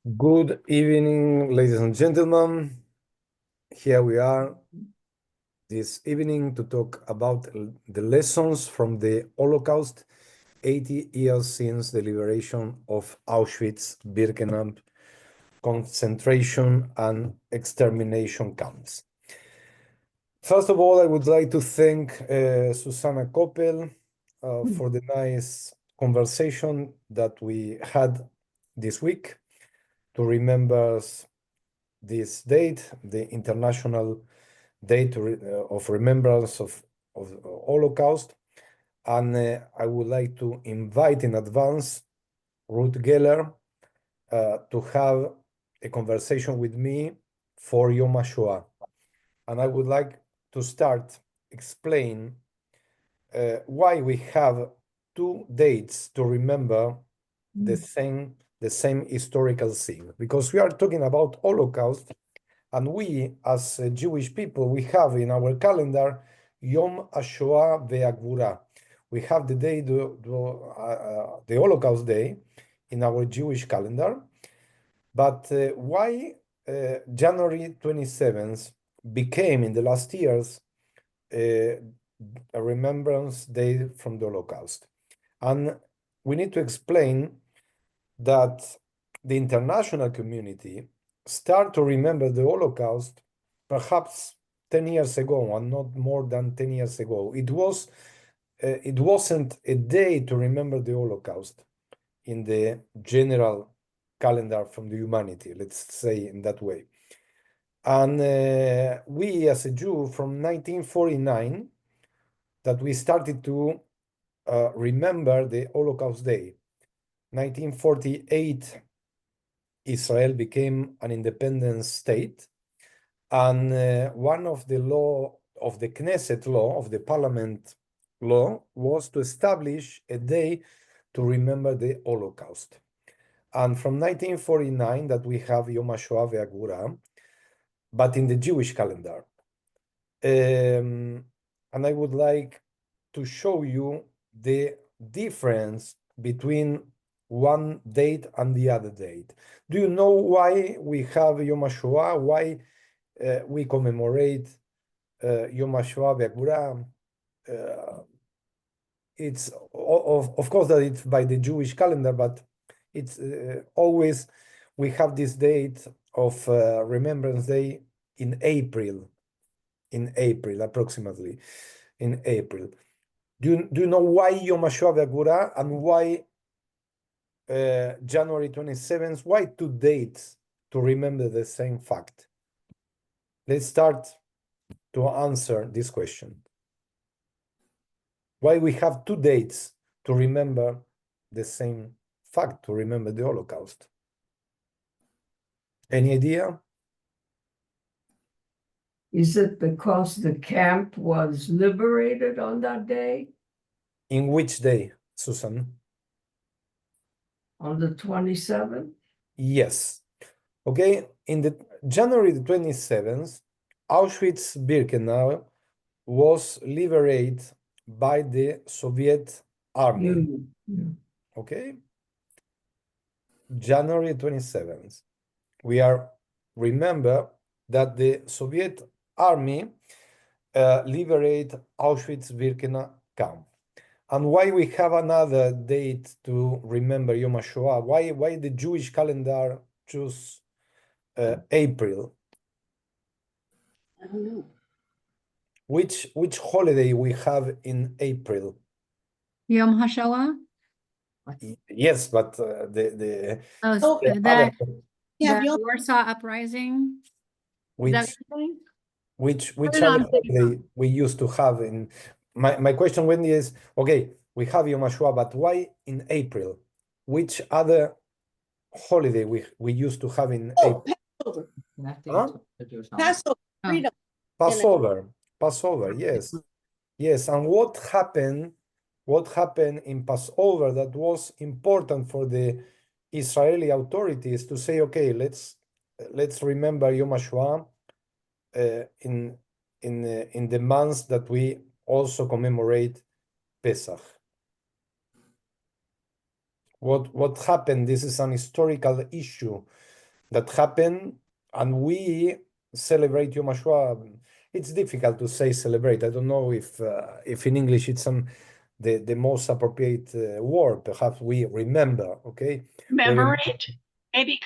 Good evening, ladies and gentlemen. Here we are this evening to talk about the lessons from the Holocaust, 80 years since the liberation of Auschwitz, Birkenau, concentration and extermination camps. First of all, I would like to thank Susanna Koppel for the nice conversation that we had this week to remember this date, the International Date of Remembrance of Holocaust. And I would like to invite in advance Ruth Geller to have a conversation with me for Yom HaShoah. And I would like to start explain why we have two dates to remember the same historical thing, because we are talking about Holocaust, and we as Jewish people, we have in our calendar Yom HaShoah ve'Hagvura. We have the day, the Holocaust Day in our Jewish calendar. But why January 27th became in the last years a remembrance day from the Holocaust? And we need to explain that the international community start to remember the Holocaust perhaps 10 years ago, and not more than 10 years ago. It wasn't a day to remember the Holocaust in the general calendar from the humanity, let's say in that way. And we as a Jew from 1949, that we started to remember the Holocaust Day. 1948, Israel became an independent state, and one of the law of the Knesset law, of the parliament law, was to establish a day to remember the Holocaust. And from 1949 that we have Yom HaShoah ve'Hagvura, but in the Jewish calendar. And I would like to show you the difference between one date and the other date. Do you know why we have Yom HaShoah? Why we commemorate Yom HaShoah ve'Hagvura? It's of course that it's by the Jewish calendar, but it's always we have this date of Remembrance Day in April, approximately in April. Do you know why Yom HaShoah ve'Hagvura and why January 27th? Why two dates to remember the same fact? Let's start to answer this question. Why we have two dates to remember the same fact, to remember the Holocaust? Any idea? Is it because the camp was liberated on that day, In which day, Susan? on the 27th? Yes. Okay, in the January the 27th, Auschwitz-Birkenau was liberated by the Soviet army. Okay, January 27th. We remember that the Soviet army liberated Auschwitz-Birkenau camp. And why we have another date to remember Yom HaShoah? Why the Jewish calendar choose April? I don't know. Which holiday we have in April? Yom HaShoah? Yes, but the Oh, the that other, Yeah, the Yom- Warsaw Uprising? Is that which what you're saying? which Put it other on video. holiday we used to have in my question, Wendy, is okay, we have Yom HaShoah, but why in April? Which other holiday we used to have in April? Passover. Huh? Passover. Oh. Freedom. Passover, yes. Yes, and what happened in Passover that was important for the Israeli authorities to say, okay, let's remember Yom HaShoah in the months that we also commemorate Pesach. What happened? This is an historical issue that happened, and we celebrate Yom HaShoah. It's difficult to say celebrate. I don't know if in English it's the most appropriate word. Perhaps we remember, okay? Commemorate, maybe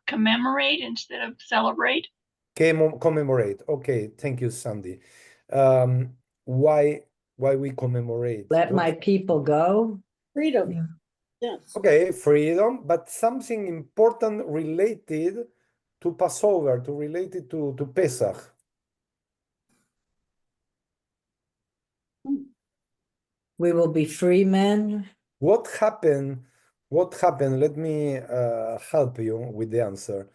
commemorate instead of celebrate. Commemorate. Okay, thank you, Sandy. Why we commemorate? Let my people go. Yeah. Freedom. Yes. Okay, freedom, but something important related to Passover, related to Pesach. We will be free men. What happened? What happened? Let me help you with the answer.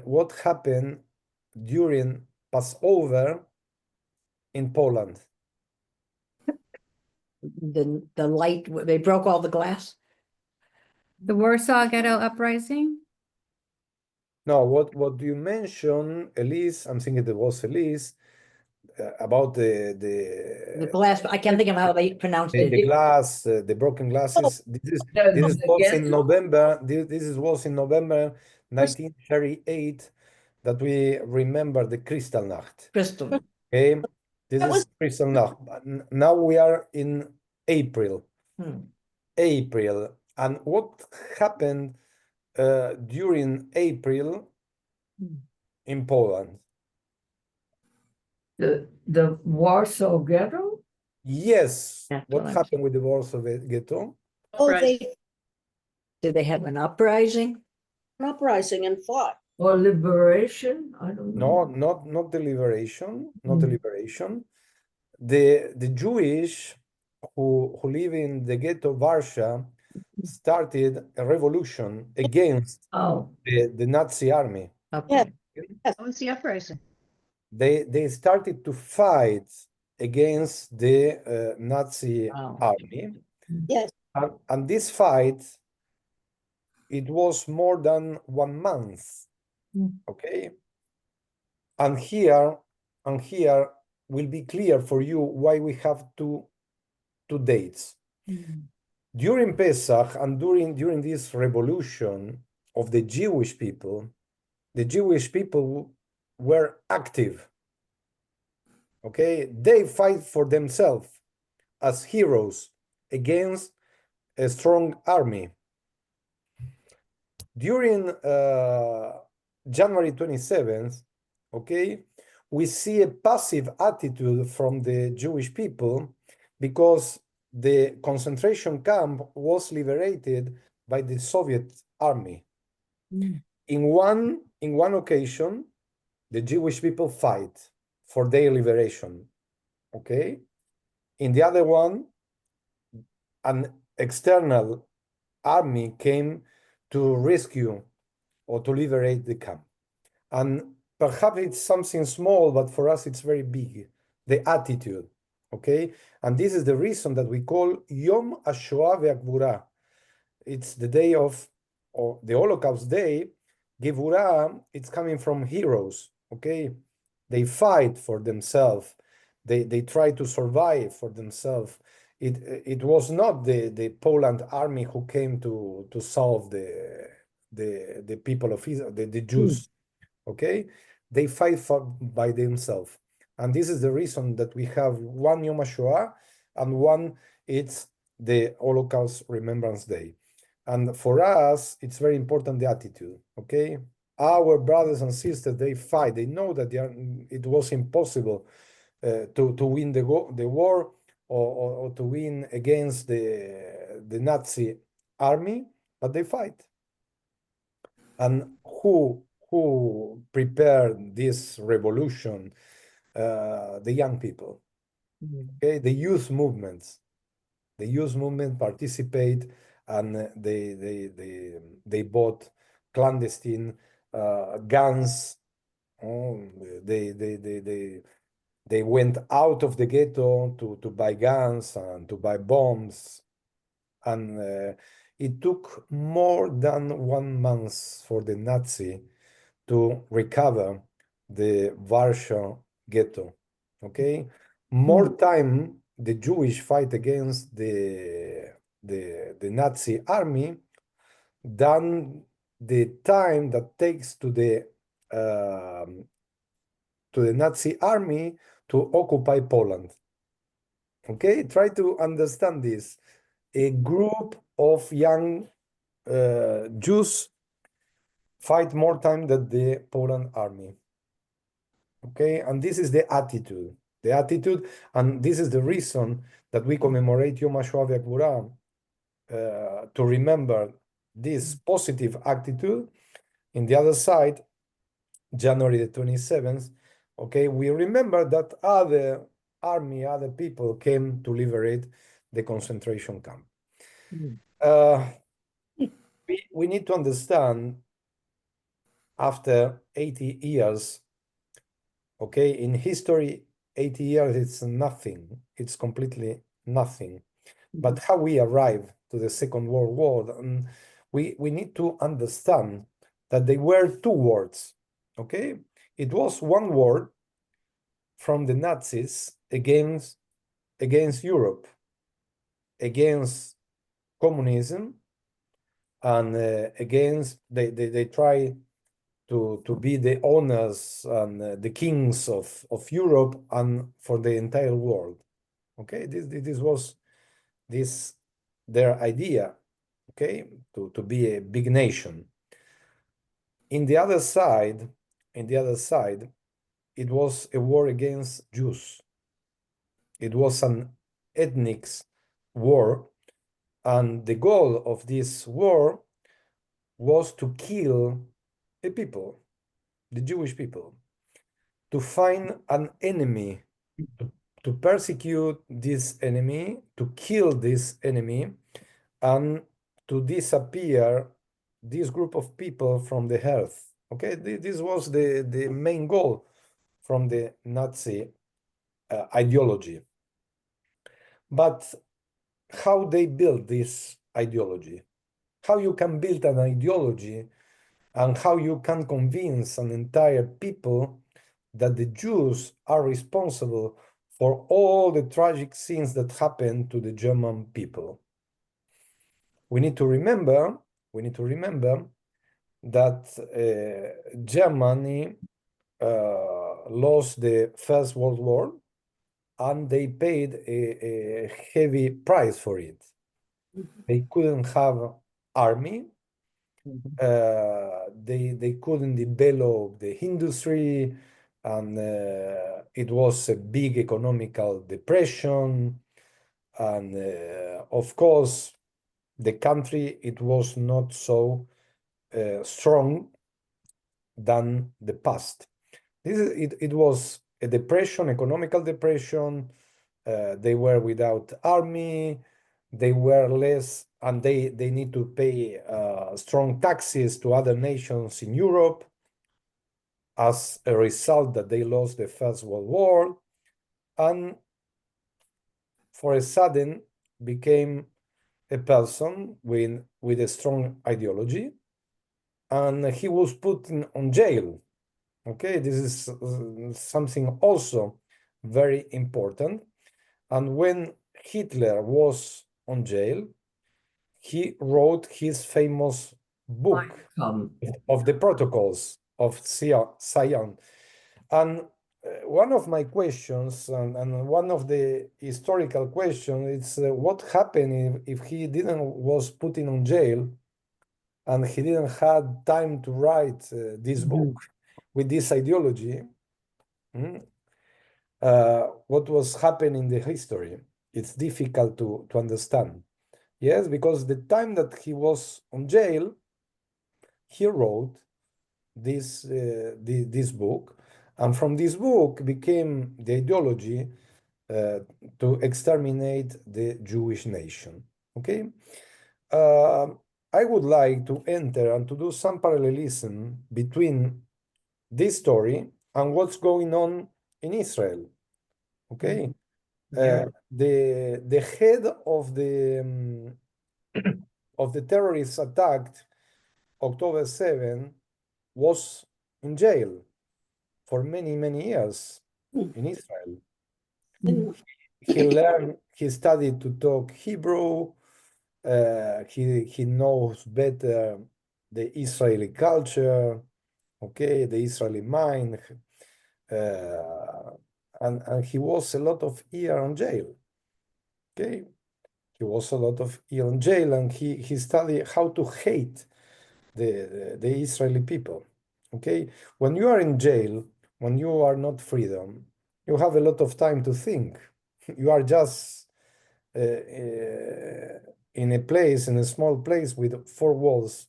What happened during Passover in Poland? The light, they broke all the glass. The Warsaw Ghetto Uprising? No, what you mentioned, Elise? I'm thinking it was Elise about The glass, I can't think of how they pronounced the it. glass, the broken glasses. This was in November. This was in November 1938 that we remember the Kristallnacht. Crystal. Okay, this is Kristallnacht. Now we are in April. April, and what happened during April in Poland? The Warsaw Ghetto? Yes. That's What what I'm happened with the Warsaw Ghetto? Oh, did they have an uprising? An uprising and fought. Or liberation? I don't No, know. not the liberation, not the liberation. The Jewish who live in the ghetto Warsaw started a revolution against Oh, the Nazi army. Okay. Yes. What was the uprising? They started to fight against the Nazi Wow. army. Yes. And this fight, it was more than 1 month. Okay. And here will be clear for you why we have two dates. During Pesach and during this revolution of the Jewish people were active. Okay, they fight for themselves as heroes against a strong army. During January 27th, okay, we see a passive attitude from the Jewish people because the concentration camp was liberated by the Soviet army. In one occasion, the Jewish people fight for their liberation, okay? In the other one, an external army came to rescue or to liberate the camp. And perhaps it's something small, but for us it's very big, the attitude, okay? And this is the reason that we call Yom HaShoah ve'Gvura. It's the day of, or the Holocaust day. Gevura, it's coming from heroes, okay? They fight for themselves. They try to survive for themselves. It was not the Poland army who came to solve the people of Israel, the Jews, okay? They fight by themselves. And this is the reason that we have one Yom HaShoah and one, it's the Holocaust Remembrance Day. And for us, it's very important, the attitude, okay? Our brothers and sisters, they fight. They know that it was impossible to win the war or to win against the Nazi army, but they fight. And who prepared this revolution? The young people, okay? The youth movements. The youth movement participate, and they bought clandestine guns. They went out of the ghetto to buy guns and to buy bombs, and it took more than 1 month for the Nazi to recover the Warsaw ghetto. Okay, more time the Jewish fight against the Nazi army than the time that takes to the Nazi army to occupy Poland. Okay, try to understand this. A group of young Jews fight more time than the Poland army. Okay, and this is the attitude. And this is the reason that we commemorate Yom HaShoah V'Gvura, to remember this positive attitude. In the other side, January the 27th, okay, we remember that other people came to liberate the concentration camp. We need to understand, after 80 years, okay, in history, 80 years, it's nothing. It's completely nothing. But how we arrived to the Second World War, and we need to understand that they were two wars, okay? It was one war from the Nazis against Europe, against communism, and against, they try to be the owners and the kings of Europe and for the entire world. Okay, this was their idea, okay, to be a big nation. In the other side, it was a war against Jews. It was an ethnic war, and the goal of this war was to kill the people, the Jewish people, to find an enemy, to persecute this enemy, to kill this enemy, and to disappear this group of people from the earth. Okay, this was the main goal from the Nazi ideology. But how they build this ideology? How you can build an ideology and how you can convince an entire people that the Jews are responsible for all the tragic scenes that happened to the German people. We need to remember that Germany lost the First World War, and they paid a heavy price for it. They couldn't have army. They couldn't develop the industry, and it was a big economical depression. And of course, the country, it was not so strong than the past. It was a depression, economical depression. They were without army. They were less, and they need to pay strong taxes to other nations in Europe as a result that they lost the First World War, and for a sudden became a person with a strong ideology, and he was put on jail. Okay, this is something also very important. And when Hitler was on jail, he wrote his famous book of the protocols of Zion. And one of my questions, and one of the historical questions, is what happened if he was put in on jail and he didn't have time to write this book with this ideology? What was happening in the history? It's difficult to understand. Yes, because the time that he was on jail, he wrote this book, and from this book became the ideology to exterminate the Jewish nation. Okay, I would like to enter and to do some parallelism between this story and what's going on in Israel. Okay, the head of the terrorists attacked October 7 was in jail for many years in Israel. He studied to talk Hebrew. He knows better the Israeli culture, okay, the Israeli mind, and he was a lot of year in jail, okay? He was a lot of year in jail, and he studied how to hate the Israeli people, okay? When you are in jail, when you are not freedom, you have a lot of time to think. You are just in a place, in a small place with four walls,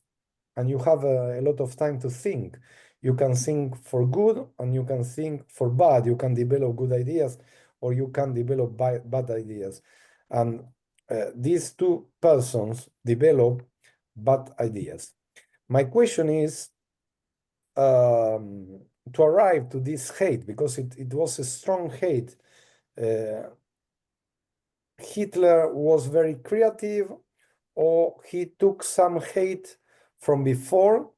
and you have a lot of time to think. You can think for good and you can think for bad. You can develop good ideas or you can develop bad ideas. And these two persons develop bad ideas. My question is to arrive to this hate, because it was a strong hate. Hitler was very creative, or he took some hate from before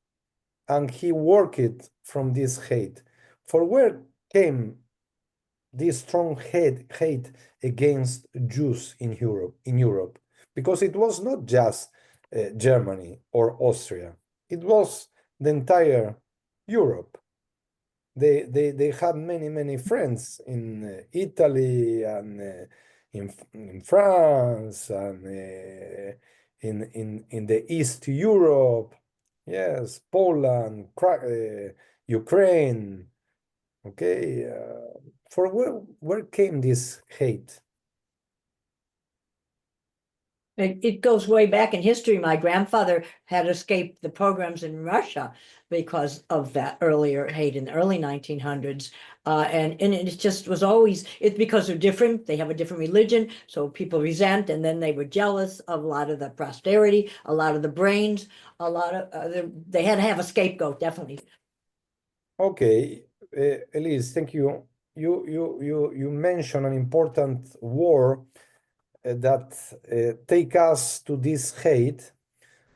and he worked from this hate. For where came this strong hate against Jews in Europe? Because it was not just Germany or Austria. It was the entire Europe. They had many friends in Italy and in France and in the East Europe. Yes, Poland, Ukraine. Okay, for where came this hate? It goes way back in history. My grandfather had escaped the pogroms in Russia because of that earlier hate in the early 1900s. And it just was always, it's because they're different. They have a different religion. So people resent, and then they were jealous of a lot of the prosperity, a lot of the brains, a lot of, they had to have a scapegoat, definitely. Okay, Elise, thank you. You mentioned an important war that take us to this hate,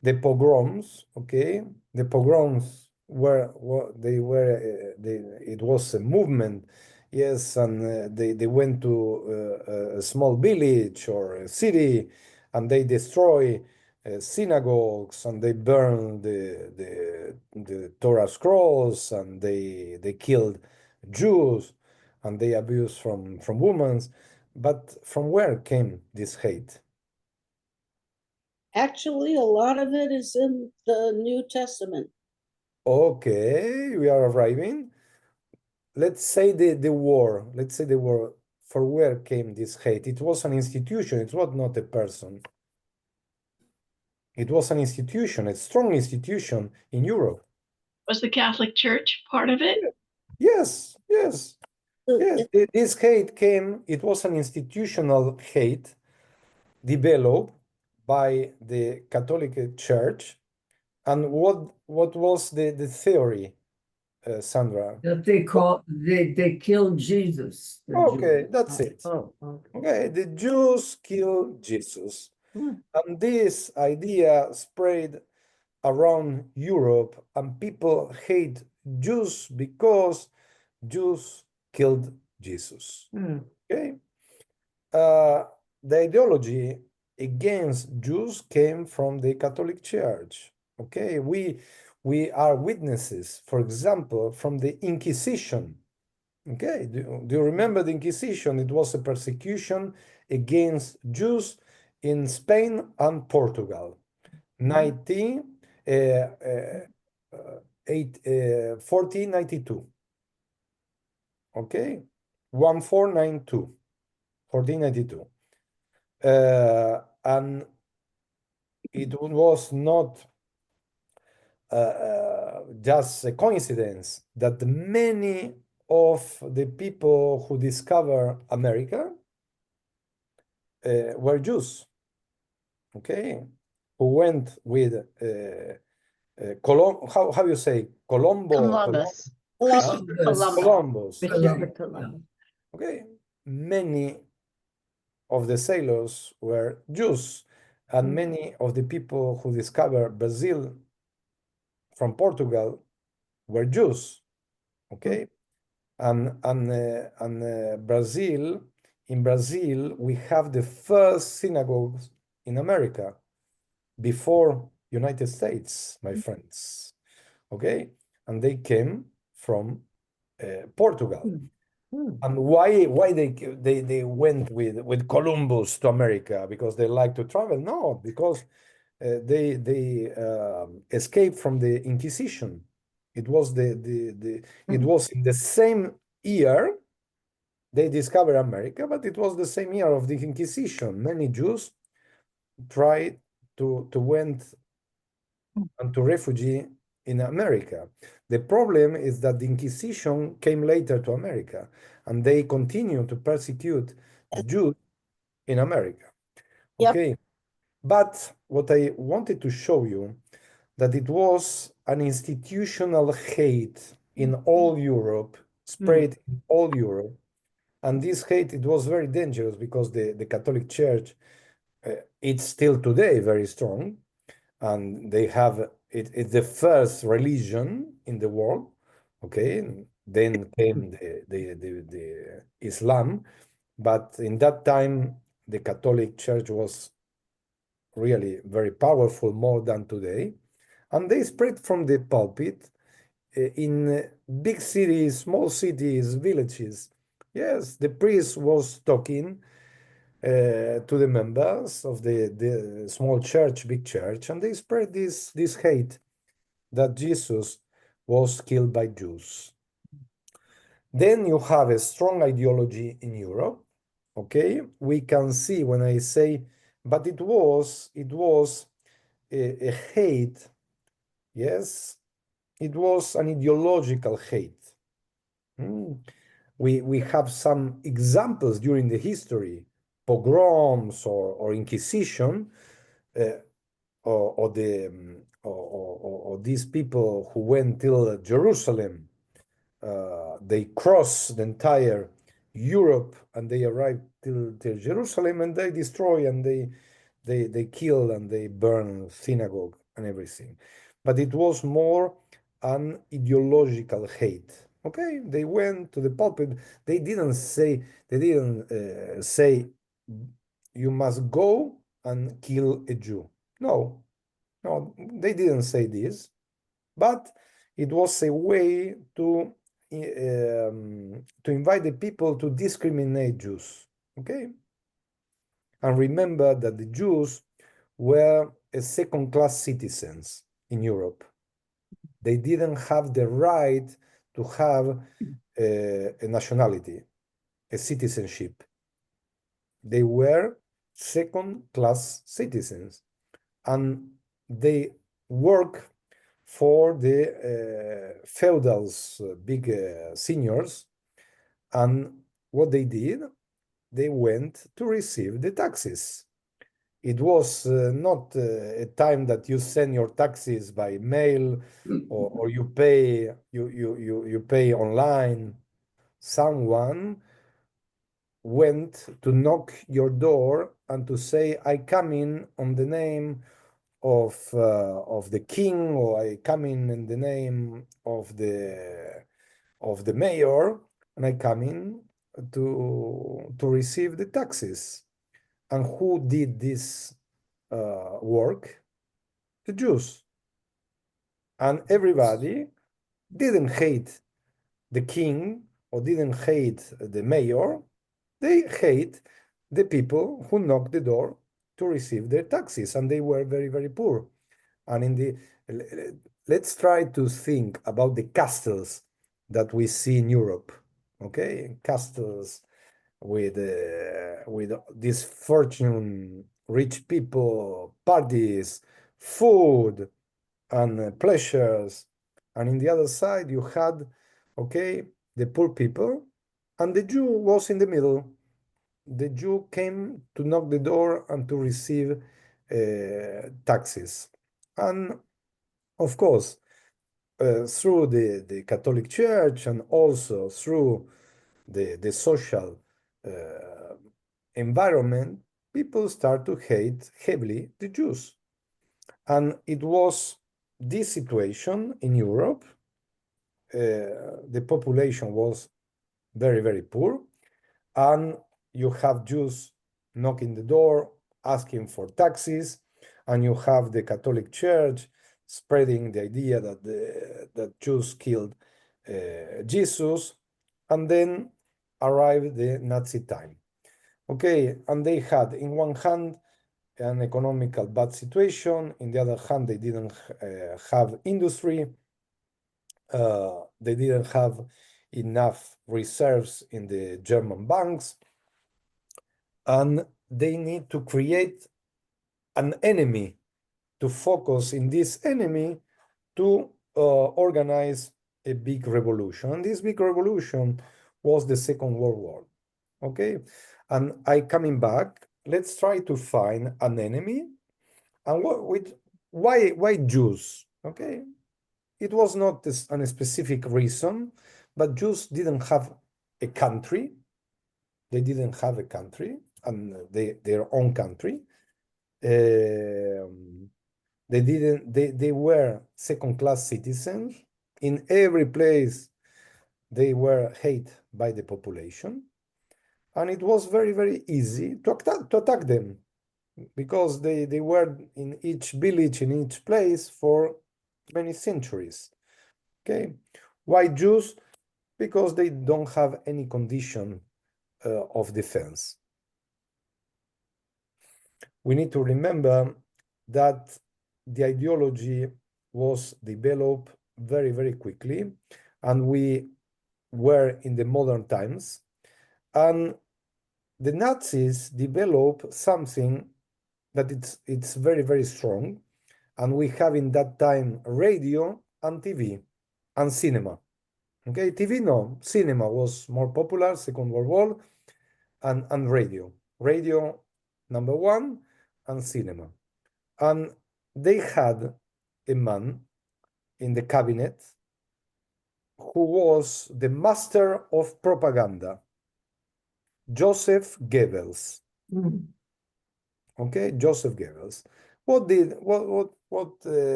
the pogroms. Okay, the pogroms it was a movement, yes, and they went to a small village or a city, and they destroy synagogues, and they burn the Torah scrolls, and they killed Jews, and they abused from women. But from where came this hate? Actually, a lot of it is in the New Testament. Okay, we are arriving. Let's say the war. Let's say the war. For where came this hate? It was an institution. It was not a person. It was an institution, a strong institution in Europe. Was the Catholic Church part of it? Yes, yes, yes. This hate came. It was an institutional hate developed by the Catholic Church. And what was the theory, Sandra? That they killed Jesus. the Okay, Jews. that's it. Oh, okay. Okay, the Jews killed Jesus. Hmm. And this idea spread around Europe, and people hate Jews because Jews killed Jesus. Hmm. Okay? The ideology against Jews came from the Catholic Church. Okay, we are witnesses, for example, from the Inquisition. Okay, do you remember the Inquisition? It was a persecution against Jews in Spain and Portugal. 1492. Okay, 1492. 1492. And it was not just a coincidence that many of the people who discovered America were Jews, okay, who went with how you say Columbus. Christopher Columbus. Columbus. Columbus. Christopher Columbus. Okay, many of the sailors were Jews, and many of the people who discovered Brazil from Portugal were Jews. Okay, and Brazil, in Brazil, we have the first synagogues in America before United States, my friends. Okay, and they came from Portugal. And why they went with Columbus to America? Because they like to travel? No, because they escaped from the Inquisition. It was it was in the same year they discovered America, but it was the same year of the Inquisition. Many Jews tried to went and to refugee in America. The problem is that the Inquisition came later to America, and they continue to persecute the Jews in America. Yep. Okay, but what I wanted to show you that it was an institutional hate in all Europe, spread in all Europe, and this hate, it was very dangerous because the Catholic Church, it's still today very strong, and they have it's the first religion in the world. Okay, and then came the Islam, but in that time the Catholic Church was really very powerful, more than today, and they spread from the pulpit in big cities, small cities, villages. Yes, the priest was talking to the members of the small church, big church, and they spread this hate that Jesus was killed by Jews. Then you have a strong ideology in Europe. Okay, we can see when I say, but it was a hate. Yes, it was an ideological hate. We have some examples during the history, pogroms or Inquisition, or these people who went till Jerusalem. They crossed the entire Europe and they arrived till Jerusalem, and they destroy and they kill and they burn synagogue and everything. But it was more an ideological hate. Okay, they went to the pulpit. They didn't say you must go and kill a Jew. No, they didn't say this, but it was a way to invite the people to discriminate Jews. Okay, and remember that the Jews were a second-class citizens in Europe. They didn't have the right to have a nationality, a citizenship. They were second-class citizens, and they work for the feudals, big seniors, and what they did, they went to receive the taxes. It was not a time that you send your taxes by mail or you pay online. Someone went to knock your door and to say, I come in on the name of the king, or I come in the name of the mayor, and I come in to receive the taxes. And who did this work? The Jews. And everybody didn't hate the king or didn't hate the mayor. They hate the people who knocked the door to receive their taxes, and they were very, very poor. And let's try to think about the castles that we see in Europe. Okay, castles with these fortune rich people, parties, food, and pleasures. And in the other side, you had, okay, the poor people, and the Jew was in the middle. The Jew came to knock the door and to receive taxes. And of course, through the Catholic Church and also through the social environment, people start to hate heavily the Jews. And it was this situation in Europe. The population was very, very poor. And you have Jews knocking the door, asking for taxes. and you have the Catholic Church spreading the idea that that Jews killed Jesus, and then arrived the Nazi time. Okay, and they had in one hand an economical bad situation, in the other hand they didn't have industry, they didn't have enough reserves in the German banks, and they need to create an enemy, to focus in this enemy to organize a big revolution. And this big revolution was the Second World War. Okay, and coming back, let's try to find an enemy. And why Jews? Okay, it was not a specific reason, but Jews didn't have a country. They didn't have a country and their own country. They were second-class citizens. In every place, they were hated by the population. And it was very, very easy to attack them, because they were in each village, in each place for many centuries. Okay, why Jews? Because they don't have any condition of defense. We need to remember that the ideology was developed very, very quickly, and we were in the modern times, and the Nazis developed something that it's very, very strong, and we have in that time radio and TV and cinema. Okay, TV no, cinema was more popular, Second World War, and radio. Radio number one, and cinema. And they had a man in the cabinet who was the master of propaganda, Joseph Goebbels. Mm. Okay, Joseph Goebbels. What did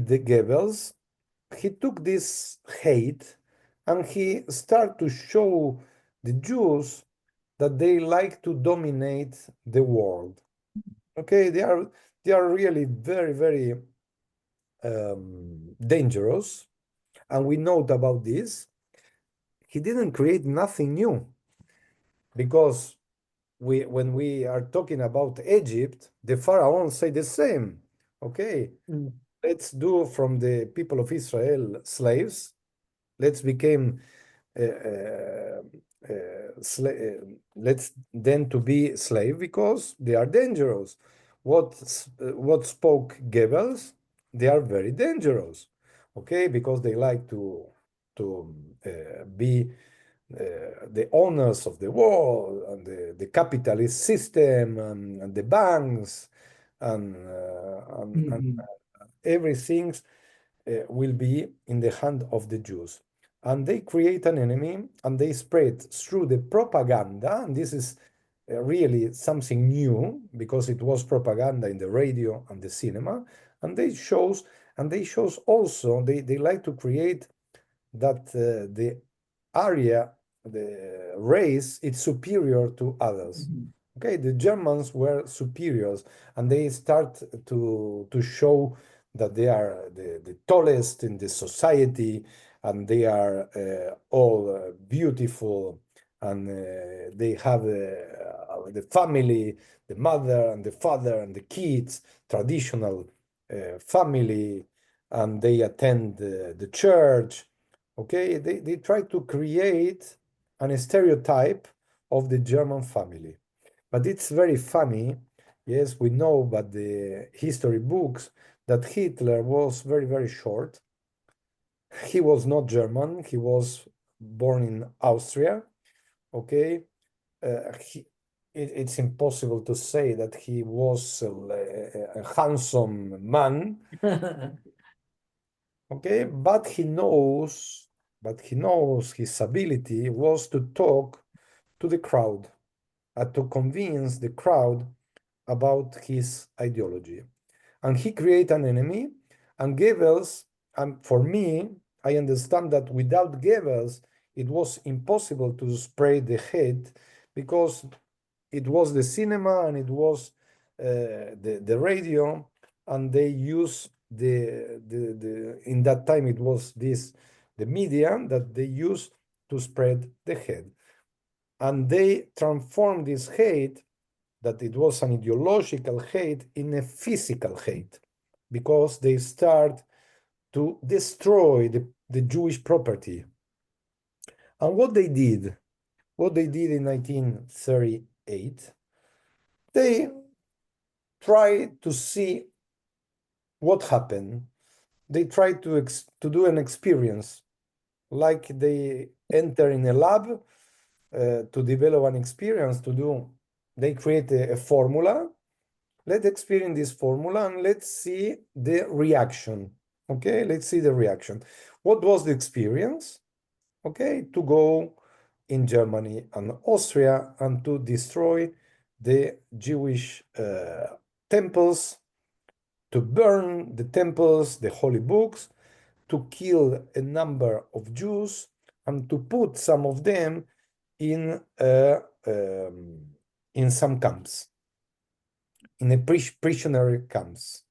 the Goebbels? He took this hate and he started to show the Jews that they like to dominate the world. Okay, they are really very, very dangerous, and we note about this. He didn't create nothing new, because when we are talking about Egypt, the pharaohs say the same. Okay, let's do from the people of Israel slaves. Let's become let's then to be slave, because they are dangerous. What spoke Goebbels? They are very dangerous. Okay, because they like to be the owners of the world, and the capitalist system, and the banks, and everything will be in the hand of the Jews. And they create an enemy, and they spread through the propaganda, and this is really something new, because it was propaganda in the radio and the cinema, and they shows also, they like to create that the area, the race, is superior to others. Okay, the Germans were superiors, and they start to show that they are the tallest in the society, and they are all beautiful, and they have the family, the mother and the father and the kids, traditional family, and they attend the church. Okay, they try to create a stereotype of the German family. But it's very funny. Yes, we know by the history books that Hitler was very, very short. He was not German. He was born in Austria. Okay, it's impossible to say that he was a handsome man. Okay, but he knows his ability was to talk to the crowd, to convince the crowd about his ideology. And he created an enemy, and Goebbels, and for me, I understand that without Goebbels, it was impossible to spread the hate, because it was the cinema and it was the radio, and they use the in that time it was the media that they used to spread the hate, and they transformed this hate, that it was an ideological hate, in a physical hate, because they start to destroy the Jewish property. And what they did in 1938, they tried to see what happened. They tried to do an experience, like they enter in a lab to develop an experience to do. They create a formula. Let's experience this formula and let's see the reaction. Okay, let's see the reaction. What was the experience? Okay, to go in Germany and Austria and to destroy the Jewish temples, to burn the temples, the holy books, to kill a number of Jews, and to put some of them in some camps, in a prisoner camps,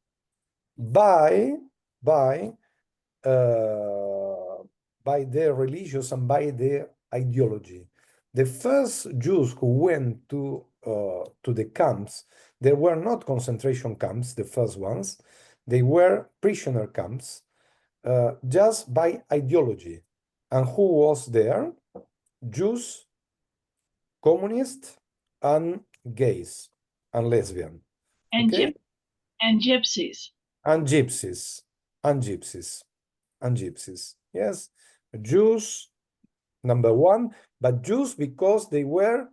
by their religious and by their ideology. The first Jews who went to the camps, they were not concentration camps, the first ones. They were prisoner camps, just by ideology. And who was there? Jews, communists, and gays, and lesbian. And Okay? and gypsies. And gypsies, and gypsies, and gypsies. Yes, Jews, number one, but Jews because they were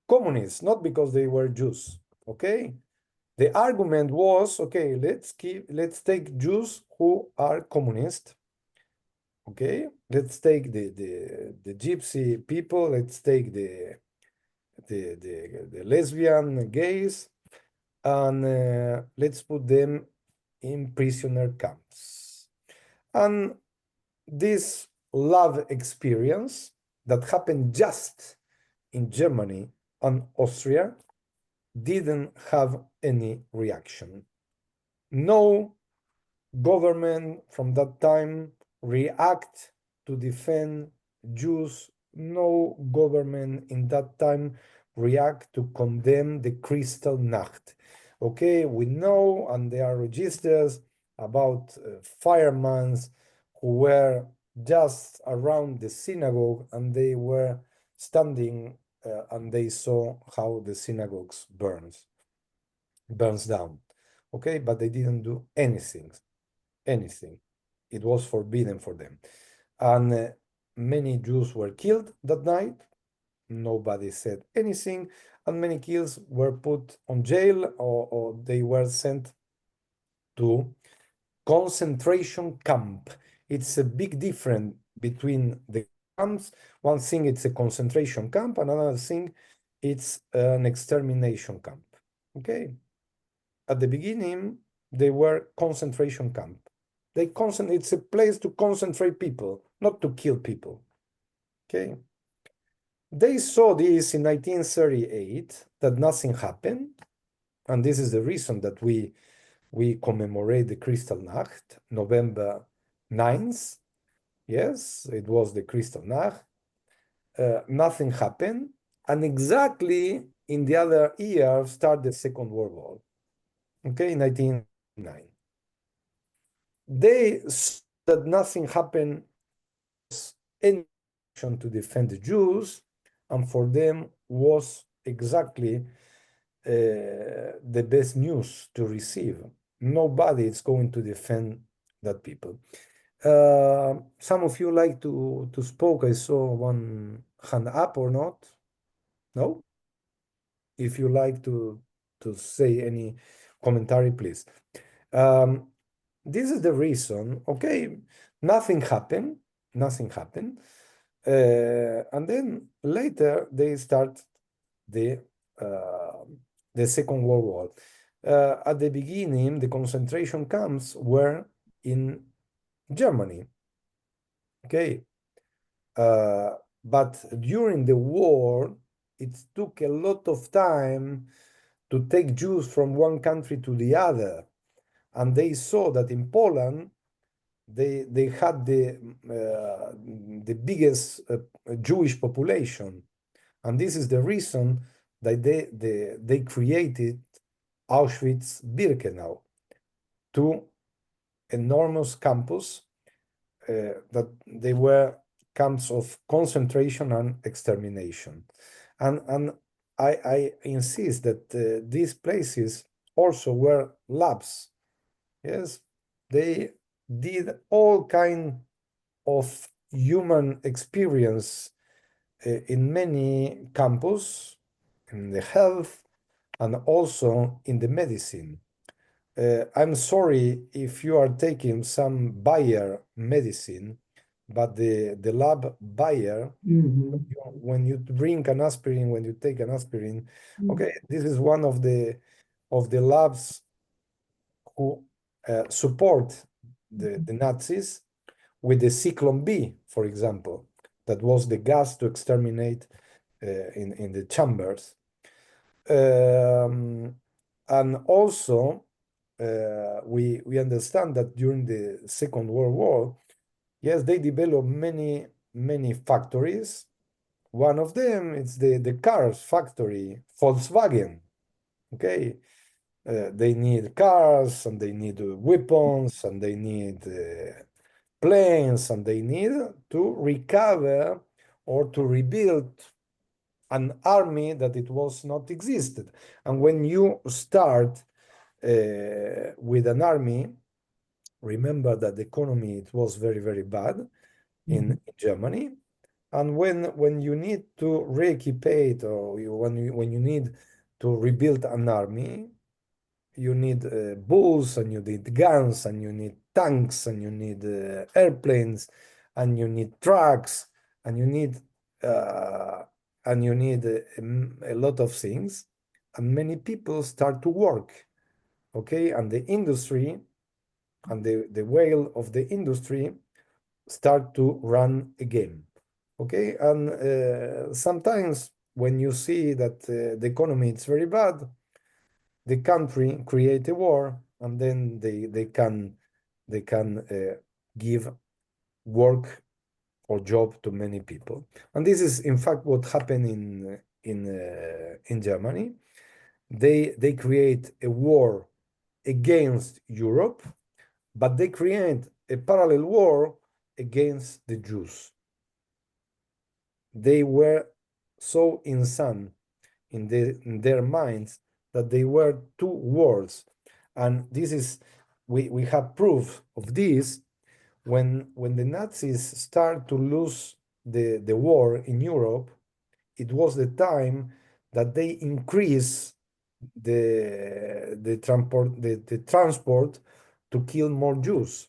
communists, not because they were Jews. Okay, the argument was, okay, let's take Jews who are communist. Okay, let's take the gypsy people. Let's take the lesbian gays, and let's put them in prisoner camps. And this love experience that happened just in Germany and Austria didn't have any reaction. No government from that time react to defend Jews. No government in that time react to condemn the Kristallnacht. Okay, we know, and there are registers about firemen who were just around the synagogue, and they were standing and they saw how the synagogues burns down. Okay, but they didn't do anything. It was forbidden for them. And many Jews were killed that night. Nobody said anything, and many kills were put on jail, or they were sent to concentration camp. It's a big difference between the camps. One thing, it's a concentration camp. Another thing, it's an extermination camp. Okay. At the beginning, they were concentration camp. It's a place to concentrate people, not to kill people. Okay. They saw this in 1938, that nothing happened. And this is the reason that we commemorate the Kristallnacht, November 9th. Yes, it was the Kristallnacht. Nothing happened. And exactly in the other year, started the Second World War. Okay, 1909. They saw that nothing happened in action to defend the Jews, and for them was exactly the best news to receive. Nobody is going to defend that people. Some of you like to speak. I saw one hand up or not? No? If you like to say any commentary, please. This is the reason. Okay, nothing happened. And then later they start the Second World War. At the beginning, the concentration camps were in Germany. Okay, but during the war, it took a lot of time to take Jews from one country to the other. And they saw that in Poland, they had the biggest Jewish population. And this is the reason that they created Auschwitz-Birkenau, two enormous campus that they were camps of concentration and extermination. And I insist that these places also were labs. Yes, they did all kind of human experience in many campus, in the health, and also in the medicine. I'm sorry if you are taking some Bayer medicine, but the lab Bayer, Mhm. when you drink an aspirin, when you take an aspirin, okay, this is one of the labs who support the Nazis with the Zyklon B, for example, that was the gas to exterminate in the chambers. And also, we understand that during the Second World War, yes, they developed many factories. One of them is the cars factory, Volkswagen. Okay, they need cars, and they need weapons, and they need planes, and they need to recover or to rebuild an army that it was not existed. And when you start with an army, remember that the economy, it was very bad in Germany. And when you need to re-equipate, or when you need to rebuild an army, you need bulls, and you need guns, and you need tanks, and you need airplanes, and you need trucks, and you need a lot of things. And many people start to work, okay? And the industry and the wheel of the industry start to run again, okay? And sometimes when you see that the economy is very bad, the country create a war, and then they can give work or job to many people. And this is in fact what happened in Germany. They create a war against Europe, but they create a parallel war against the Jews. They were so insane in their minds that they were two wars. And this is, we have proof of this when the Nazis start to lose the war in Europe. It was the time that they increase the transport to kill more Jews.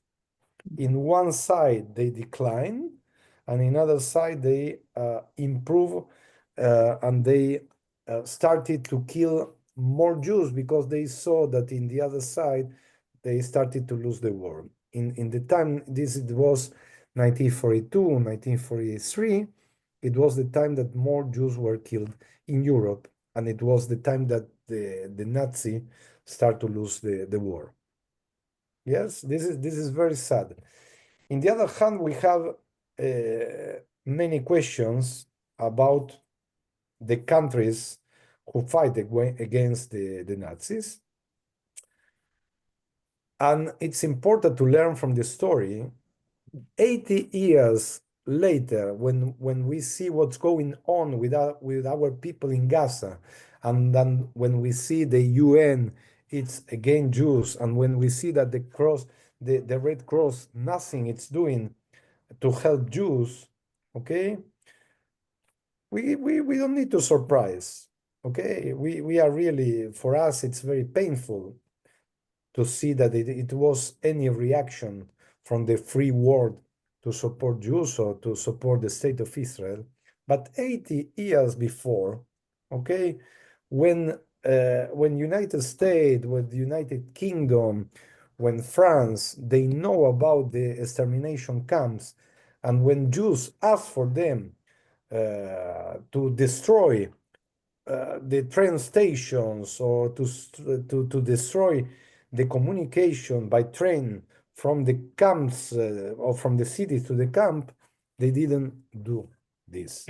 In one side they decline, and in other side they improve, and they started to kill more Jews because they saw that in the other side they started to lose the war. In the time, it was 1942, 1943, it was the time that more Jews were killed in Europe, and it was the time that the Nazi start to lose the war. Yes, this is very sad. In the other hand, we have many questions about the countries who fight against the Nazis. And it's important to learn from the story. 80 years later, when we see what's going on with our people in Gaza, and then when we see the UN, it's against Jews, and when we see that the Red Cross, nothing it's doing to help Jews, okay? We don't need to surprise, okay? We are really, for us, it's very painful to see that it was any reaction from the free world to support Jews or to support the state of Israel. But 80 years before, okay, when United States, when the United Kingdom, when France, they know about the extermination camps, and when Jews ask for them to destroy the train stations or to destroy the communication by train from the camps or from the cities to the camp, they didn't do this.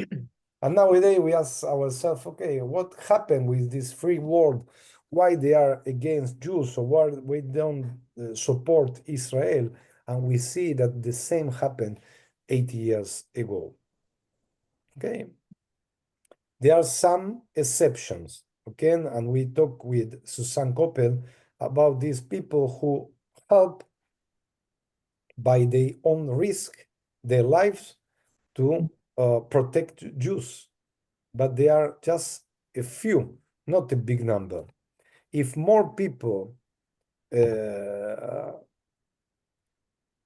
And nowadays we ask ourselves, okay, what happened with this free world? Why they are against Jews, or why we don't support Israel? And we see that the same happened 80 years ago. Okay. There are some exceptions, okay? And we talk with Susan Koppel about these people who help by their own risk their lives to protect Jews. But they are just a few, not a big number. If more people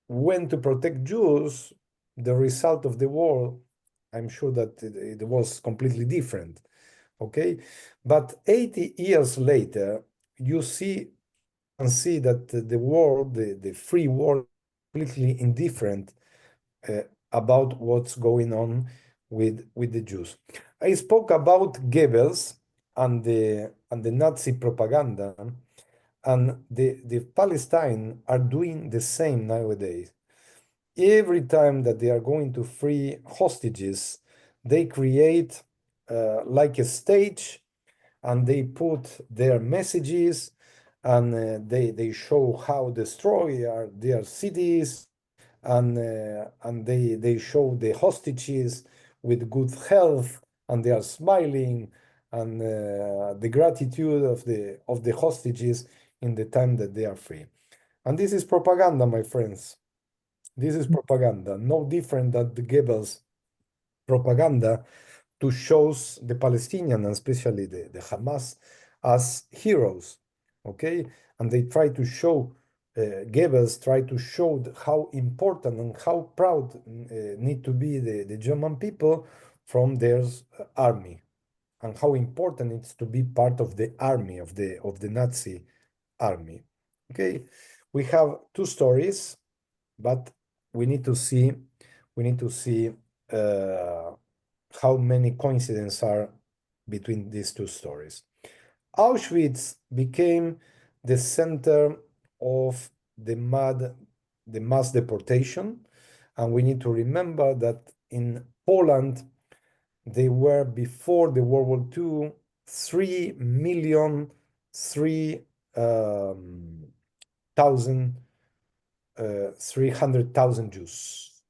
went to protect Jews, the result of the war, I'm sure that it was completely different. Okay, but 80 years later, you can see that the world, the free world, completely indifferent about what's going on with the Jews. I spoke about Goebbels and the Nazi propaganda, and the Palestine are doing the same nowadays. Every time that they are going to free hostages, they create like a stage, and they put their messages, and they show how destroy their cities, and they show the hostages with good health, and they are smiling, and the gratitude of the hostages in the time that they are free. And this is propaganda, my friends. This is propaganda, no different than the Goebbels propaganda to show the Palestinians, and especially the Hamas, as heroes, okay? And they try to show, Goebbels tried to show how important and how proud need to be the German people from their army, and how important it's to be part of the army, of the Nazi army, okay? We have two stories, but we need to see how many coincidences are between these two stories. Auschwitz became the center of the mass deportation, and we need to remember that in Poland, they were, before the World War II, 3,300,000 Jews.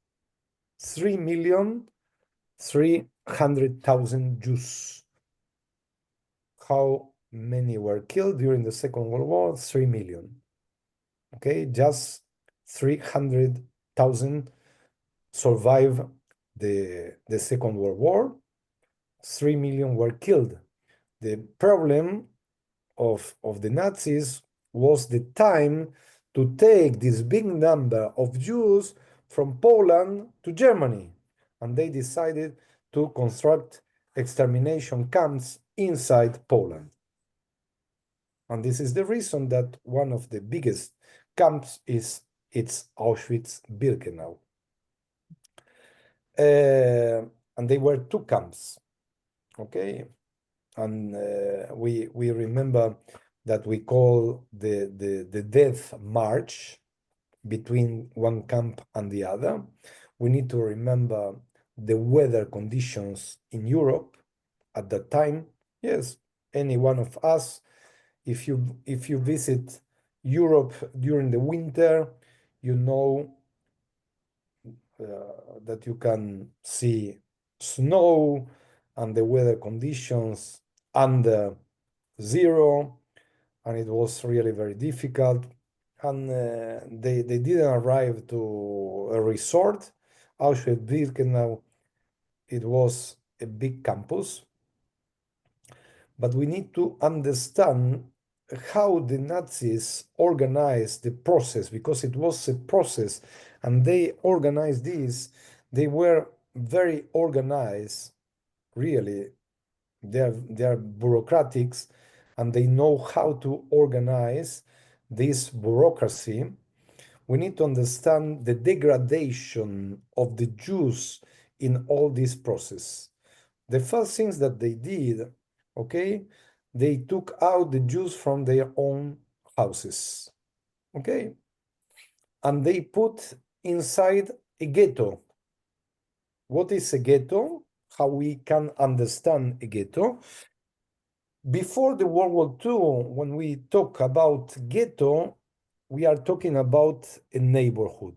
3,300,000 Jews. How many were killed during the Second World War? 3 million. Okay, just 300,000 survived the Second World War. 3 million were killed. The problem of the Nazis was the time to take this big number of Jews from Poland to Germany, and they decided to construct extermination camps inside Poland. And this is the reason that one of the biggest camps is Auschwitz-Birkenau. And they were two camps, okay? And we remember that we call the death march between one camp and the other. We need to remember the weather conditions in Europe at that time. Yes, any one of us, if you visit Europe during the winter, you know that you can see snow and the weather conditions under zero, and it was really very difficult. And they didn't arrive to a resort. Auschwitz-Birkenau, it was a big campus. But we need to understand how the Nazis organized the process, because it was a process, and they organized this. They were very organized, really. They are bureaucratics, and they know how to organize this bureaucracy. We need to understand the degradation of the Jews in all this process. The first things that they did, okay, they took out the Jews from their own houses, okay, and they put inside a ghetto. What is a ghetto? How we can understand a ghetto? Before the World War II, when we talk about ghetto, we are talking about a neighborhood.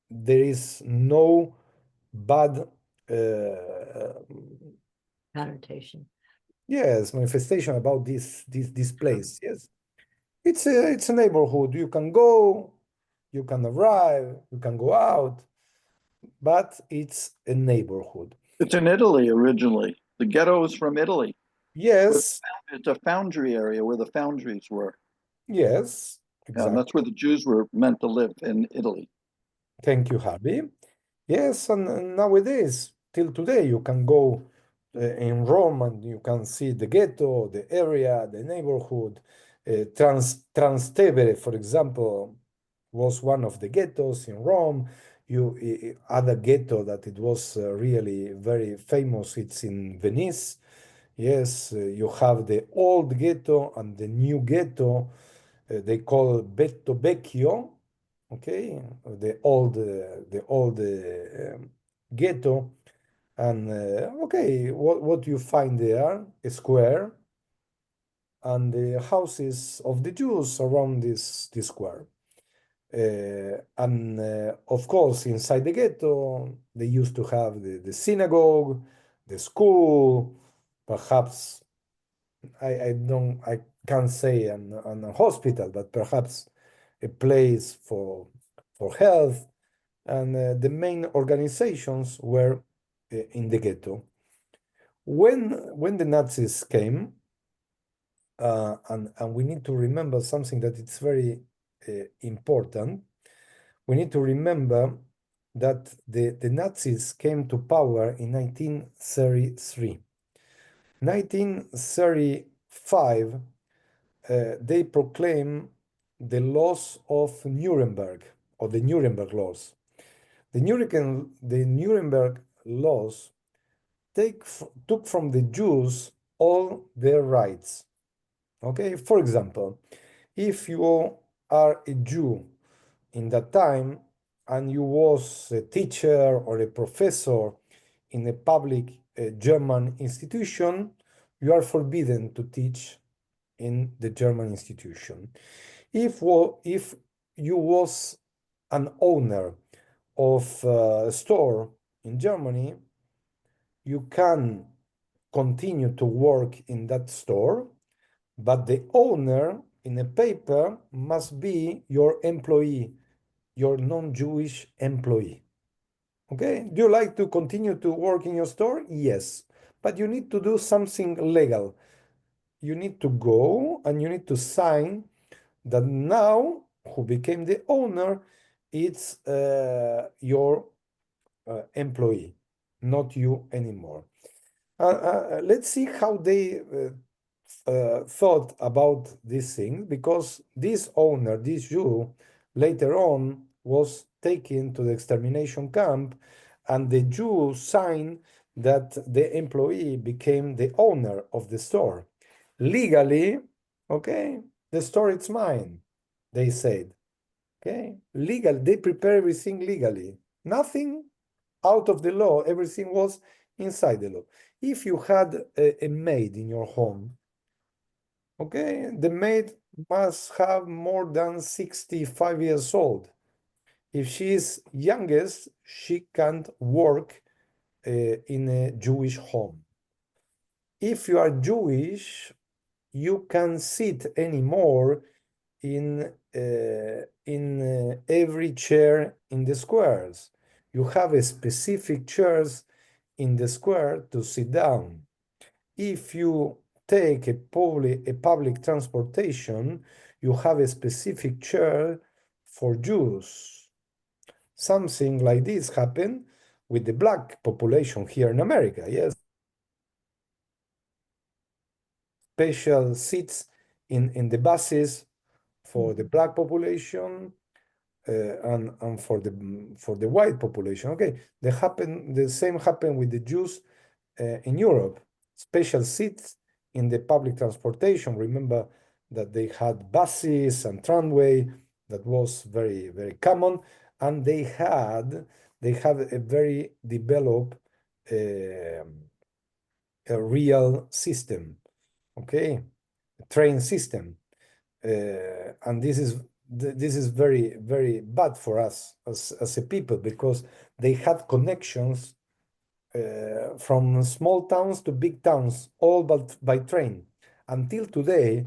There is no bad, Connotation. yes, manifestation about this place. Yes, it's a neighborhood. You can go, you can arrive, you can go out, but it's a neighborhood. It's in Italy originally. The ghetto is from Italy. Yes, It's a foundry area where the foundries were. yes, And exactly. that's where the Jews were meant to live in Italy. Thank you, Harvey. Yes, and nowadays, till today, you can go in Rome and you can see the ghetto, the area, the neighborhood. Trastevere, for example, was one of the ghettos in Rome. Other ghetto that it was really very famous. It's in Venice. Yes, you have the old ghetto and the new ghetto. They call Betto Vecchio. Okay, the old ghetto, and okay, what you find there? A square, and the houses of the Jews around this square. And of course, inside the ghetto, they used to have the synagogue, the school, perhaps I can't say an a hospital, but perhaps a place for health, and the main organizations were in the ghetto. When the Nazis came, and we need to remember something that it's very important. We need to remember that the Nazis came to power in 1933. 1935, they proclaimed the laws of Nuremberg, or the Nuremberg laws. The Nuremberg laws took from the Jews all their rights. Okay, for example, if you are a Jew in that time and you was a teacher or a professor in a public German institution, you are forbidden to teach in the German institution. If you was an owner of a store in Germany, you can continue to work in that store, but the owner in a paper must be your employee, your non-Jewish employee. Okay, do you like to continue to work in your store? Yes, but you need to do something legal. You need to go and you need to sign that now who became the owner, it's your employee, not you anymore. Let's see how they thought about this thing, because this owner, this Jew, later on was taken to the extermination camp, and the Jew signed that the employee became the owner of the store. Legally, okay, the store is mine, they said. Okay, legal, they prepare everything legally. Nothing out of the law, everything was inside the law. If you had a maid in your home, okay, the maid must have more than 65 years old. If she is youngest, she can't work in a Jewish home. If you are Jewish, you can't sit anymore in every chair in the squares. You have a specific chairs in the square to sit down. If you take a public transportation, you have a specific chair for Jews. Something like this happened with the black population here in America, yes. Special seats in the buses for the black population, and for the white population. Okay, the same happened with the Jews in Europe. special seats in the public transportation. Remember that they had buses and tramway that was very, very common, and they have a very developed a real system, okay, train system, and this is very, very bad for us as a people, because they had connections from small towns to big towns, all but by train. Until today,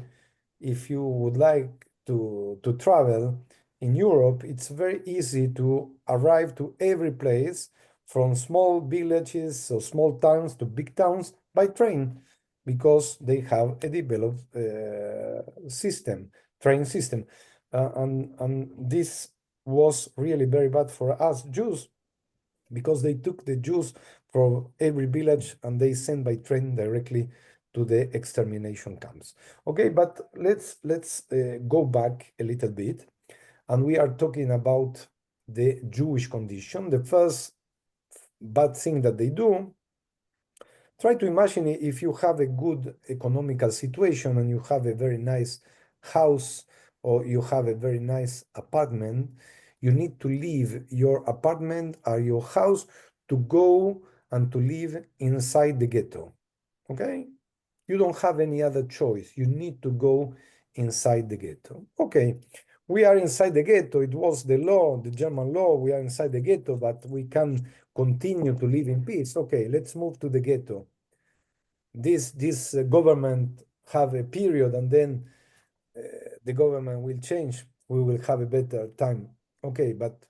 if you would like to travel in Europe, it's very easy to arrive to every place, from small villages or small towns to big towns by train, because they have a developed train system. And this was really very bad for us Jews, because they took the Jews from every village and they sent by train directly to the extermination camps. Okay, but let's go back a little bit, and we are talking about the Jewish condition. The first bad thing that they do, try to imagine if you have a good economical situation and you have a very nice house or you have a very nice apartment, you need to leave your apartment or your house to go and to live inside the ghetto, okay? You don't have any other choice. You need to go inside the ghetto. Okay, we are inside the ghetto. It was the law, the German law. We are inside the ghetto, but we can continue to live in peace. Okay, let's move to the ghetto. This government have a period, and then the government will change. We will have a better time. Okay, but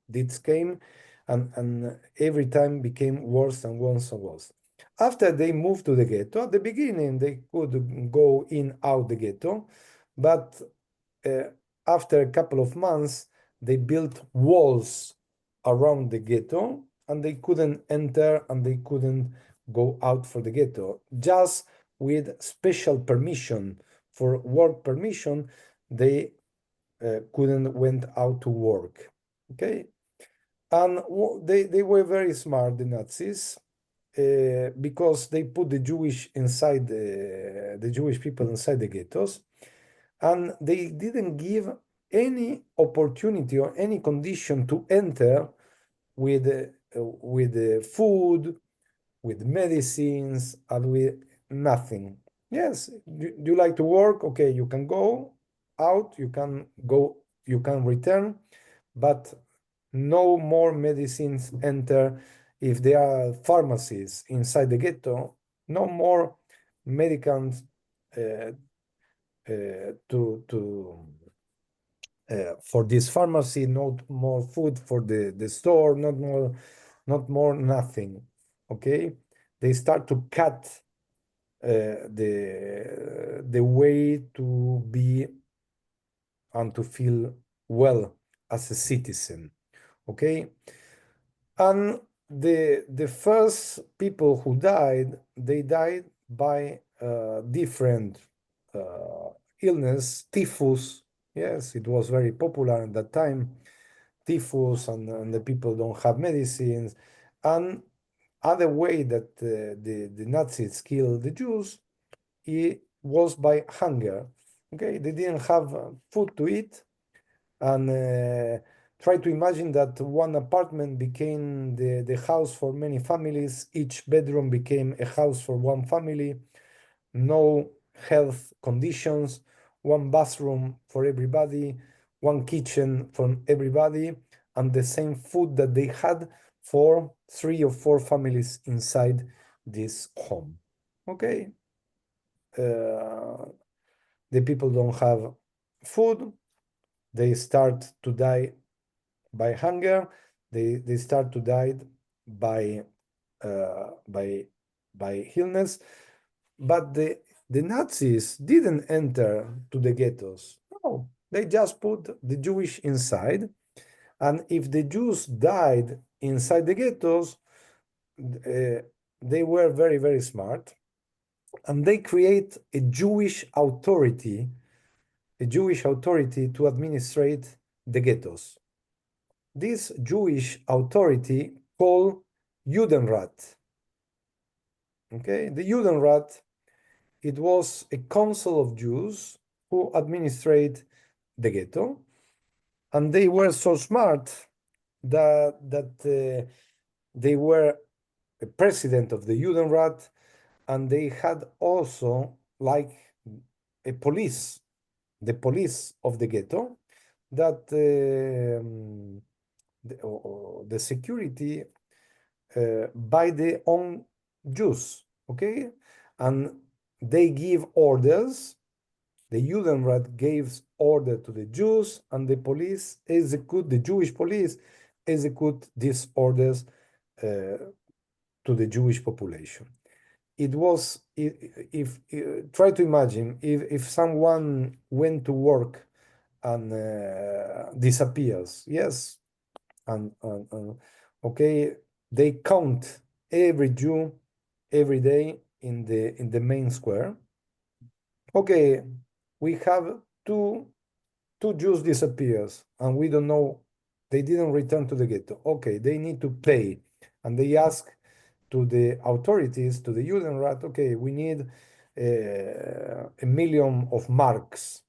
this came, and every time became worse and worse and worse. After they moved to the ghetto, at the beginning they could go in out the ghetto, but after a couple of months they built walls around the ghetto, and they couldn't enter and they couldn't go out for the ghetto. Just with special permission, for work permission, they couldn't went out to work. Okay, and they were very smart, the Nazis, because they put the Jewish inside the Jewish people inside the ghettos, and they didn't give any opportunity or any condition to enter with food, with medicines, and with nothing. Yes, you like to work? Okay, you can go out, you can return, but no more medicines enter. If there are pharmacies inside the ghetto, no more medicines for this pharmacy, not more food for the store, not more nothing. Okay, they start to cut the way to be and to feel well as a citizen. Okay, and the first people who died, they died by different illness, typhus. Yes, it was very popular at that time, typhus, and the people don't have medicines. And other way that the Nazis killed the Jews, it was by hunger. Okay, they didn't have food to eat, and try to imagine that one apartment became the house for many families. Each bedroom became a house for one family. No health conditions, one bathroom for everybody, one kitchen for everybody, and the same food that they had for 3 or 4 families inside this home. Okay, the people don't have food. They start to die by hunger. They start to die by illness. But the Nazis didn't enter to the ghettos. No, they just put the Jewish inside. And if the Jews died inside the ghettos, they were very, very smart. And they create a Jewish authority to administrate the ghettos. This Jewish authority called Judenrat. Okay, the Judenrat, it was a council of Jews who administrate the ghetto, and they were so smart that they were a president of the Judenrat, and they had also like a police, the police of the ghetto, that the security by the own Jews, okay? And they give orders. The Judenrat gives order to the Jews, and the police execute, the Jewish police execute these orders to the Jewish population. It was, if try to imagine if someone went to work and disappears, yes, and okay, they count every Jew every day in the main square. Okay, we have two Jews disappears, and we don't know, they didn't return to the ghetto. Okay, they need to pay, and they ask to the authorities, to the Judenrat, okay, we need 1,000,000 of marks.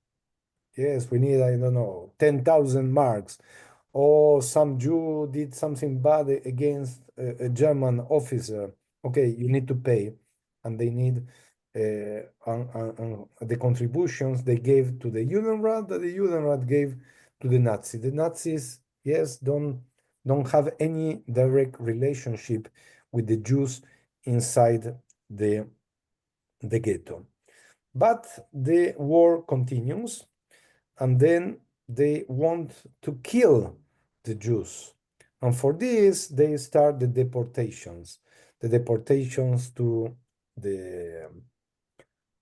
Yes, we need, I don't know, 10,000 marks. Or some Jew did something bad against a German officer. Okay, you need to pay. And they need the contributions they gave to the Judenrat, that the Judenrat gave to the Nazis. The Nazis, yes, don't have any direct relationship with the Jews inside the ghetto. But the war continues, and then they want to kill the Jews. And for this, they start the deportations to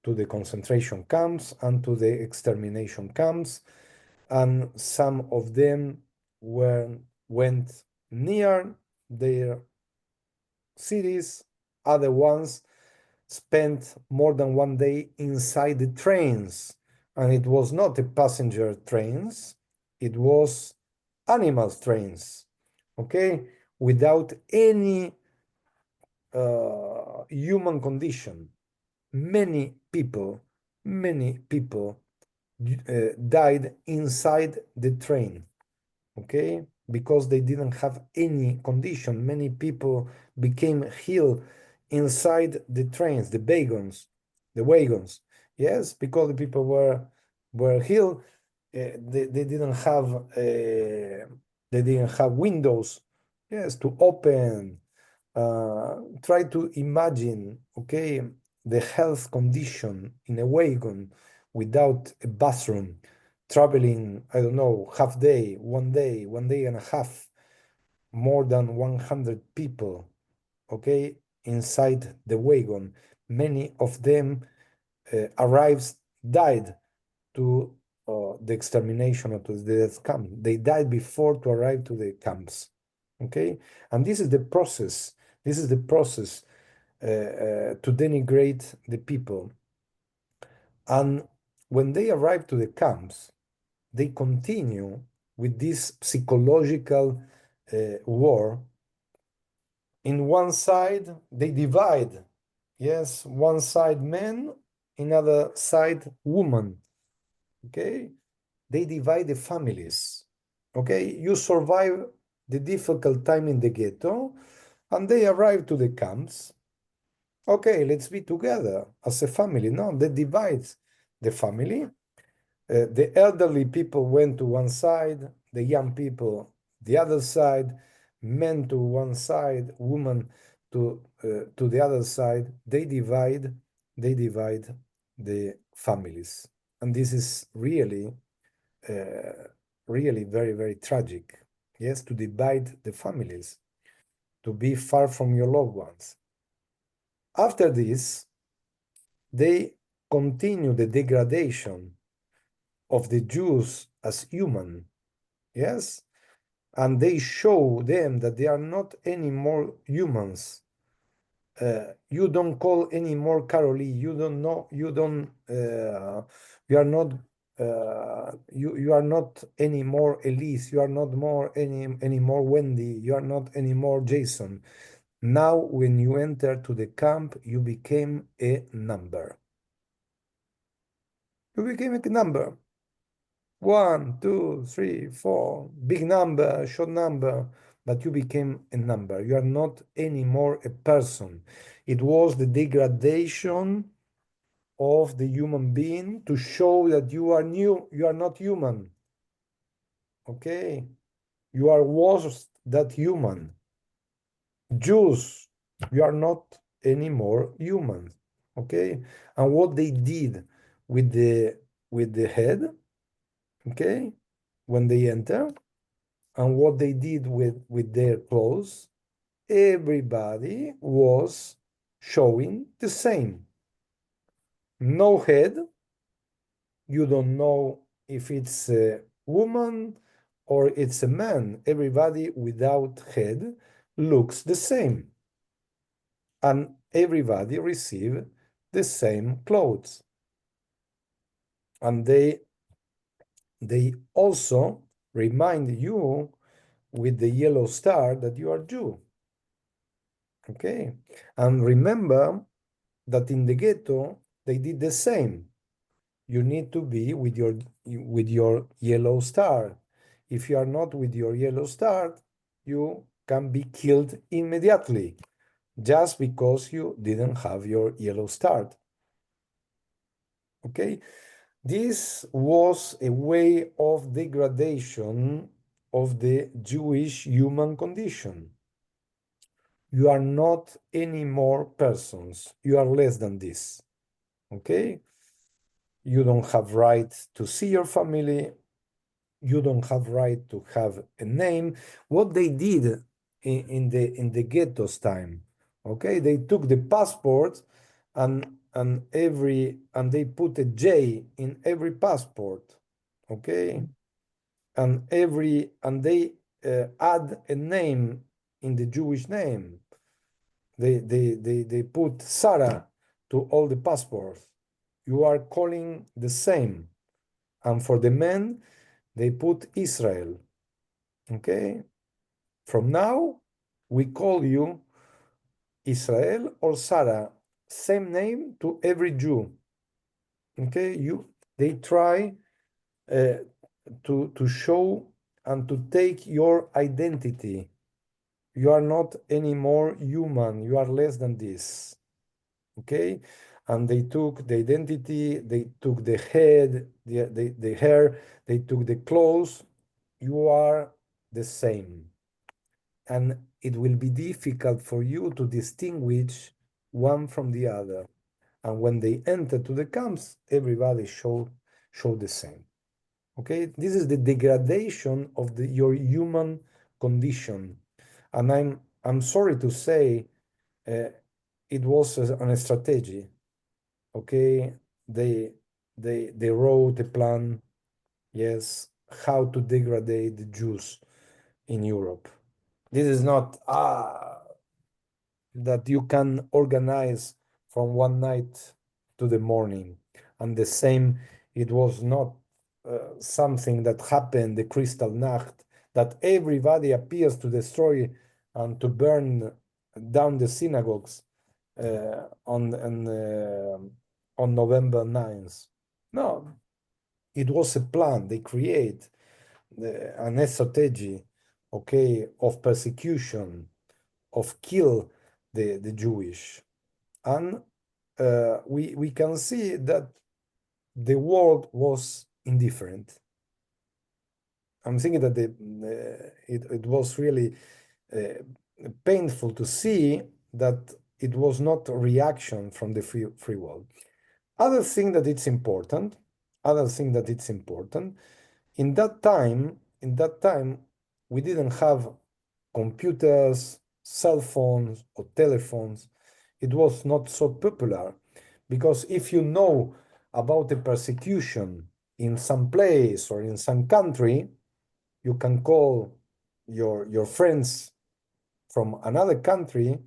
the concentration camps and to the extermination camps. And some of them went near their cities, other ones spent more than one day inside the trains. And it was not a passenger trains, it was animals trains, okay, without any human condition. Many people died inside the train, okay, because they didn't have any condition. Many people became ill inside the trains, the wagons. Yes, because the people were ill. They didn't have windows, yes, to open. Try to imagine, okay, the health condition in a wagon without a bathroom, traveling, I don't know, half day, one day and a half, more than 100 people, okay, inside the wagon. Many of them died to the extermination or to the death camp. They died before to arrive to the camps, okay? And this is the process. This is the process to denigrate the people. And when they arrive to the camps, they continue with this psychological war. In one side, they divide. Yes, one side men, another side woman. Okay, they divide the families. Okay, you survive the difficult time in the ghetto, and they arrive to the camps. Okay, let's be together as a family. No, that divides the family. The elderly people went to one side, the young people the other side, men to one side, women to the other side. They divide the families, and this is really, really very, very tragic. Yes, to divide the families, to be far from your loved ones. After this, they continue the degradation of the Jews as human, yes? And they show them that they are not any more humans. You don't call any more Carolee, you don't know, you are not, you are not any more Elise, you are not more any more Wendy, you are not any more Jason. Now, when you enter to the camp, you became a number. You became a number. 1, 2, 3, 4, big number, short number, but you became a number. You are not anymore a person. It was the degradation of the human being to show that you are new, you are not human. Okay? You are worse than human. Jews, you are not anymore human. Okay? And what they did with the head, okay, when they enter, and what they did with their clothes, everybody was showing the same. No head, you don't know if it's a woman or it's a man. Everybody without head looks the same. And everybody receive the same clothes. And they also remind you with the yellow star that you are Jew. Okay? And remember that in the ghetto, they did the same. You need to be with your yellow star. If you are not with your yellow star, you can be killed immediately just because you didn't have your yellow star. Okay? This was a way of degradation of the Jewish human condition. You are not any more persons. You are less than this. Okay? You don't have right to see your family. You don't have right to have a name. What they did in the ghettos time, okay? They took the passport and they put a J in every passport, okay? And they add a name in the Jewish name. They put Sarah to all the passports. You are calling the same. And for the men, they put Israel. Okay? From now, we call you Israel or Sarah. Same name to every Jew. Okay? They try to show and to take your identity. You are not anymore human. You are less than this. Okay? And they took the identity, they took the head, the hair, they took the clothes. You are the same. And it will be difficult for you to distinguish one from the other. And when they enter to the camps, everybody show the same. Okay? This is the degradation of your human condition. And I'm sorry to say, it was a strategy. Okay, they wrote a plan, yes, how to degrade the Jews in Europe. This is not that you can organize from one night to the morning. And the same, it was not something that happened, the Crystal Nacht, that everybody appears to destroy and to burn down the synagogues on November 9th. No, it was a plan. They create an strategy, okay, of persecution, of kill the Jewish. And we can see that the world was indifferent. I'm thinking that it was really painful to see that it was not a reaction from the free world. Other thing that it's important, in that time, we didn't have computers, cell phones, or telephones. It was not so popular, because if you know about the persecution in some place or in some country, you can call your friends from another country,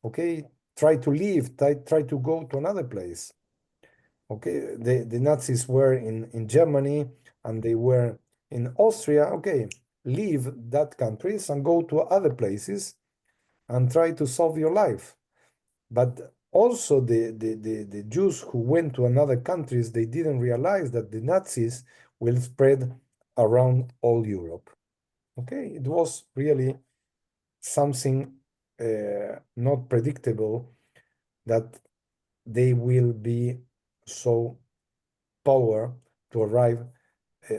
okay, try to leave, try to go to another place. Okay, the Nazis were in Germany and they were in Austria. Okay, leave that countries and go to other places and try to solve your life. But also the Jews who went to another countries, they didn't realize that the Nazis will spread around all Europe. Okay, it was really something not predictable that they will be so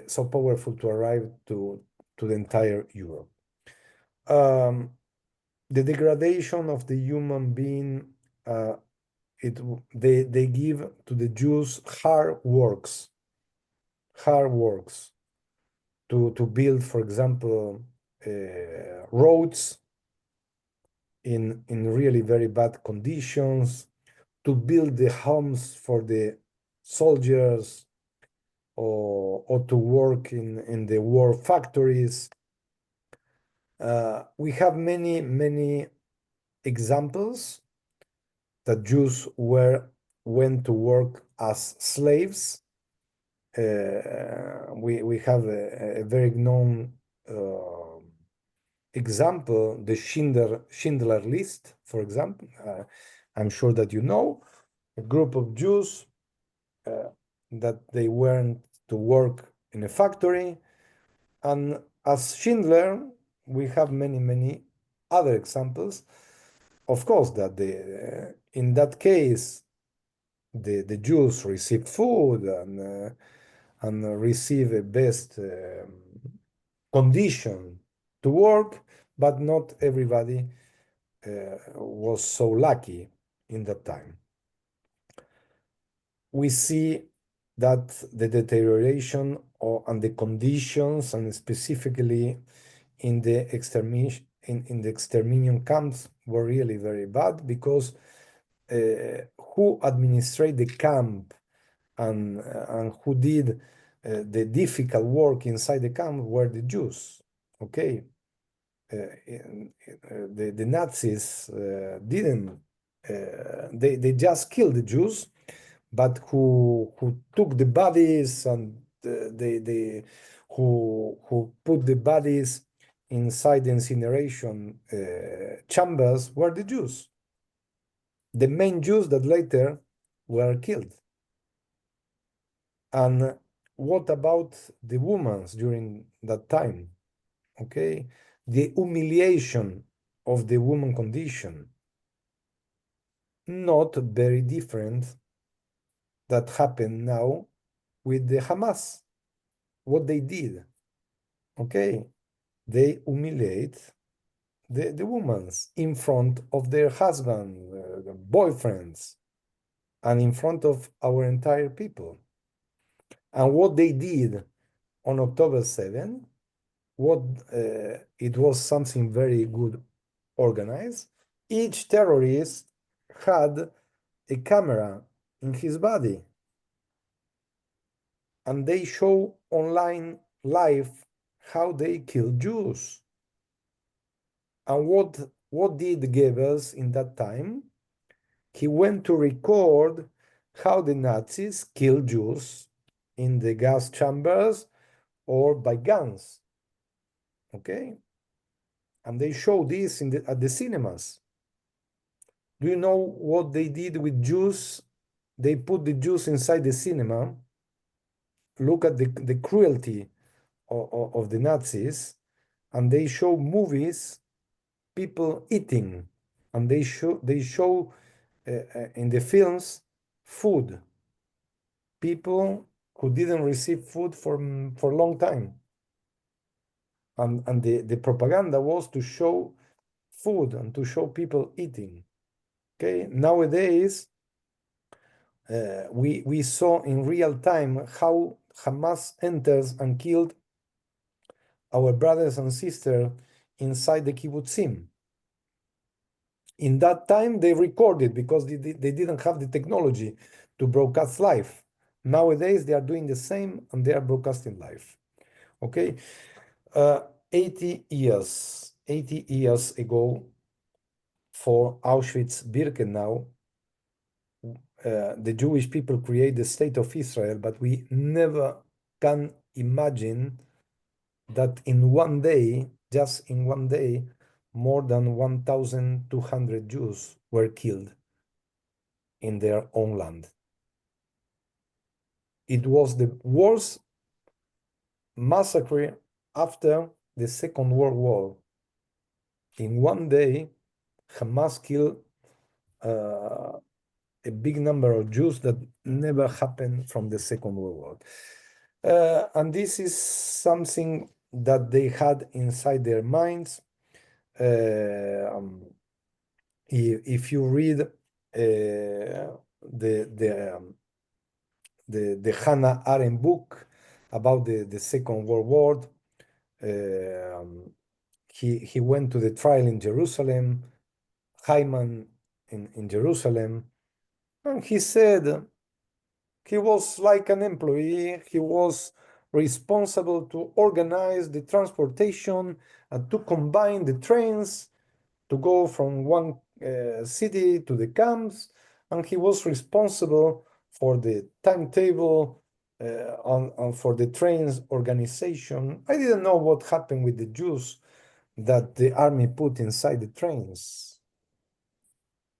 so powerful to arrive to the entire Europe. The degradation of the human being, they give to the Jews hard works to build, for example, roads in really very bad conditions, to build the homes for the soldiers, or to work in the war factories. We have many examples that Jews went to work as slaves. We have a very known example, the Schindler List, for example. I'm sure that you know a group of Jews that they went to work in a factory, and as Schindler, we have many other examples. Of course, that in that case, the Jews receive food and receive a best condition to work, but not everybody was so lucky in that time. We see that the deterioration and the conditions, and specifically in the extermination camps, were really very bad, because who administrate the camp and who did the difficult work inside the camp were the Jews. Okay, the Nazis didn't. They just killed the Jews, but who took the bodies and who put the bodies inside the incineration chambers were the Jews, the main Jews that later were killed. And what about the women during that time? Okay, the humiliation of the woman condition, not very different that happened now with the Hamas. What they did, okay, they humiliate the women in front of their husband, boyfriends, and in front of our entire people. And what they did on October 7, it was something very good organized. Each terrorist had a camera in his body, and they show online live how they kill Jews. And what did Goebbels in that time? He went to record how the Nazis killed Jews in the gas chambers or by guns. Okay, and they show this at the cinemas. Do you know what they did with Jews? They put the Jews inside the cinema. Look at the cruelty of the Nazis, and they show movies, people eating, and they show in the films food, people who didn't receive food for a long time. And the propaganda was to show food and to show people eating. Okay, nowadays we saw in real time how Hamas enters and killed our brothers and sisters inside the kibbutzim. In that time, they recorded because they didn't have the technology to broadcast live. Nowadays, they are doing the same and they are broadcasting live. Okay, 80 years ago, for Auschwitz-Birkenau, the Jewish people create the state of Israel, but we never can imagine that in one day, just in one day, more than 1,200 Jews were killed in their own land. It was the worst massacre after the Second World War. In one day, Hamas killed a big number of Jews that never happened from the Second World War. And this is something that they had inside their minds. If you read the Hannah Arendt book about the Second World War, he went to the trial in Jerusalem, Hyman in Jerusalem, and he said he was like an employee. He was responsible to organize the transportation and to combine the trains to go from one city to the camps, and he was responsible for the timetable and for the trains organization. I didn't know what happened with the Jews that the army put inside the trains.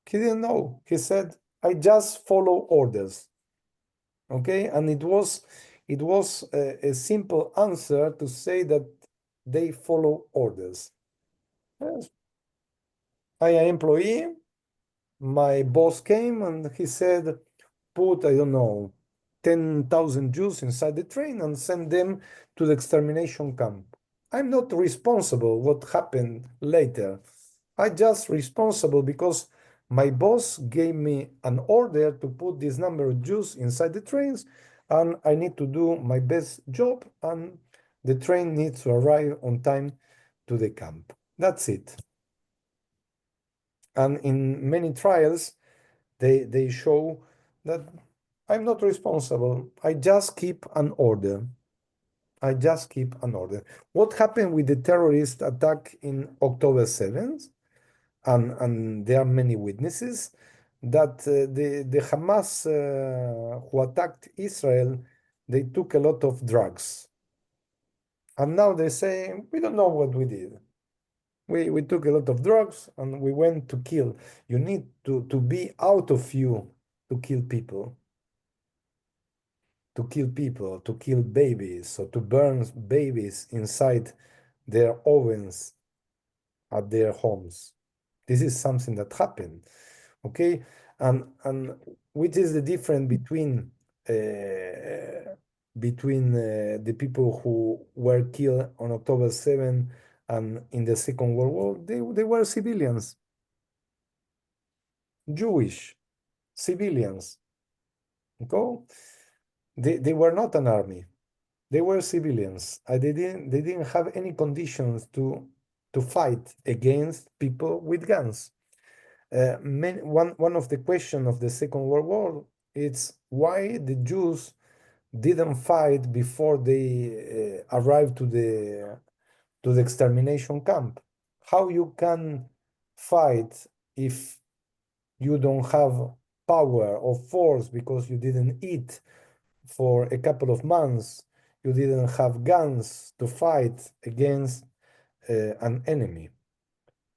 He didn't know. He said, I just follow orders. Okay, and it was a simple answer to say that they follow orders. Yes. I am employee. My boss came and he said, put, I don't know, 10,000 Jews inside the train and send them to the extermination camp. I'm not responsible what happened later. I'm just responsible because my boss gave me an order to put this number of Jews inside the trains, and I need to do my best job, and the train needs to arrive on time to the camp. That's it. And in many trials, they show that I'm not responsible. I just keep an order. I just keep an order. What happened with the terrorist attack in October 7th? And there are many witnesses that the Hamas who attacked Israel, they took a lot of drugs. And now they say, we don't know what we did. We took a lot of drugs and we went to kill. You need to be out of you to kill people. To kill people, to kill babies, or to burn babies inside their ovens at their homes. This is something that happened, okay? And which is the difference between the people who were killed on October 7 and in the Second World War? They were civilians, Jewish civilians, okay? They were not an army. They were civilians. They didn't have any conditions to fight against people with guns. One of the questions of the Second World War is why the Jews didn't fight before they arrived to the extermination camp. How you can fight if you don't have power or force because you didn't eat for a couple of months, you didn't have guns to fight against an enemy.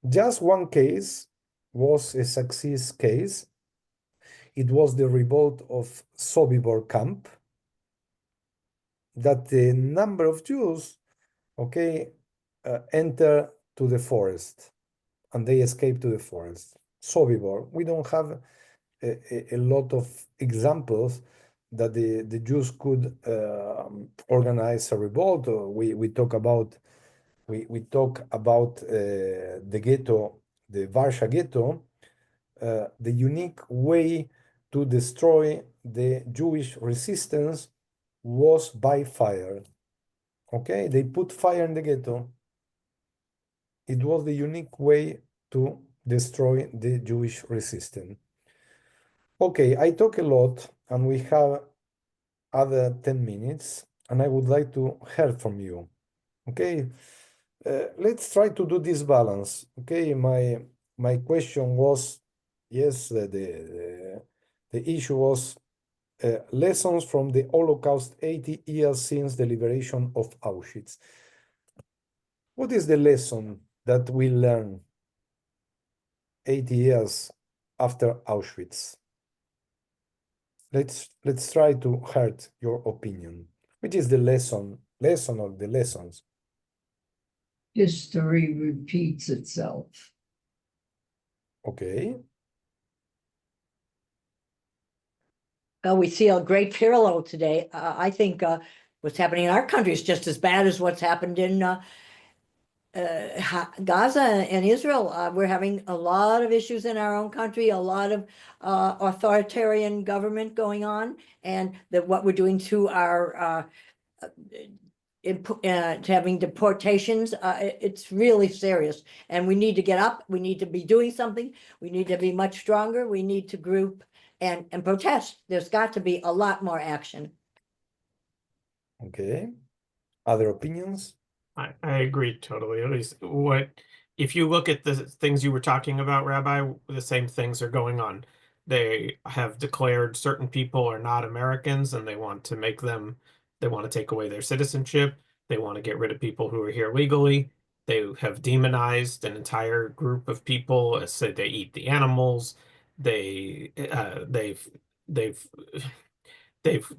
Just one case was a success case. It was the revolt of Sobibor camp, that the number of Jews, okay, enter to the forest, and they escape to the forest. Sobibor, we don't have a lot of examples that the Jews could organize a revolt. We talk about the ghetto, the Warsaw ghetto. The unique way to destroy the Jewish resistance was by fire. Okay, they put fire in the ghetto. It was the unique way to destroy the Jewish resistance. Okay, I talk a lot, and we have other 10 minutes, and I would like to hear from you. Okay, let's try to do this balance. Okay, my question was, yes, the issue was lessons from the Holocaust 80 years since the liberation of Auschwitz. What is the lesson that we learn 80 years after Auschwitz? Let's try to heart your opinion. Which is the lesson or the lessons? History repeats itself. Okay. We see a great parallel today. I think what's happening in our country is just as bad as what's happened in Gaza and Israel. We're having a lot of issues in our own country, a lot of authoritarian government going on, and what we're doing to our having deportations. It's really serious, and we need to get up. We need to be doing something. We need to be much stronger. We need to group and protest. There's got to be a lot more action. Okay. Other opinions? I agree totally. At least if you look at the things you were talking about, Rabbi, the same things are going on. They have declared certain people are not Americans and they want to take away their citizenship. They want to get rid of people who are here legally. They have demonized an entire group of people, said they eat the animals. They've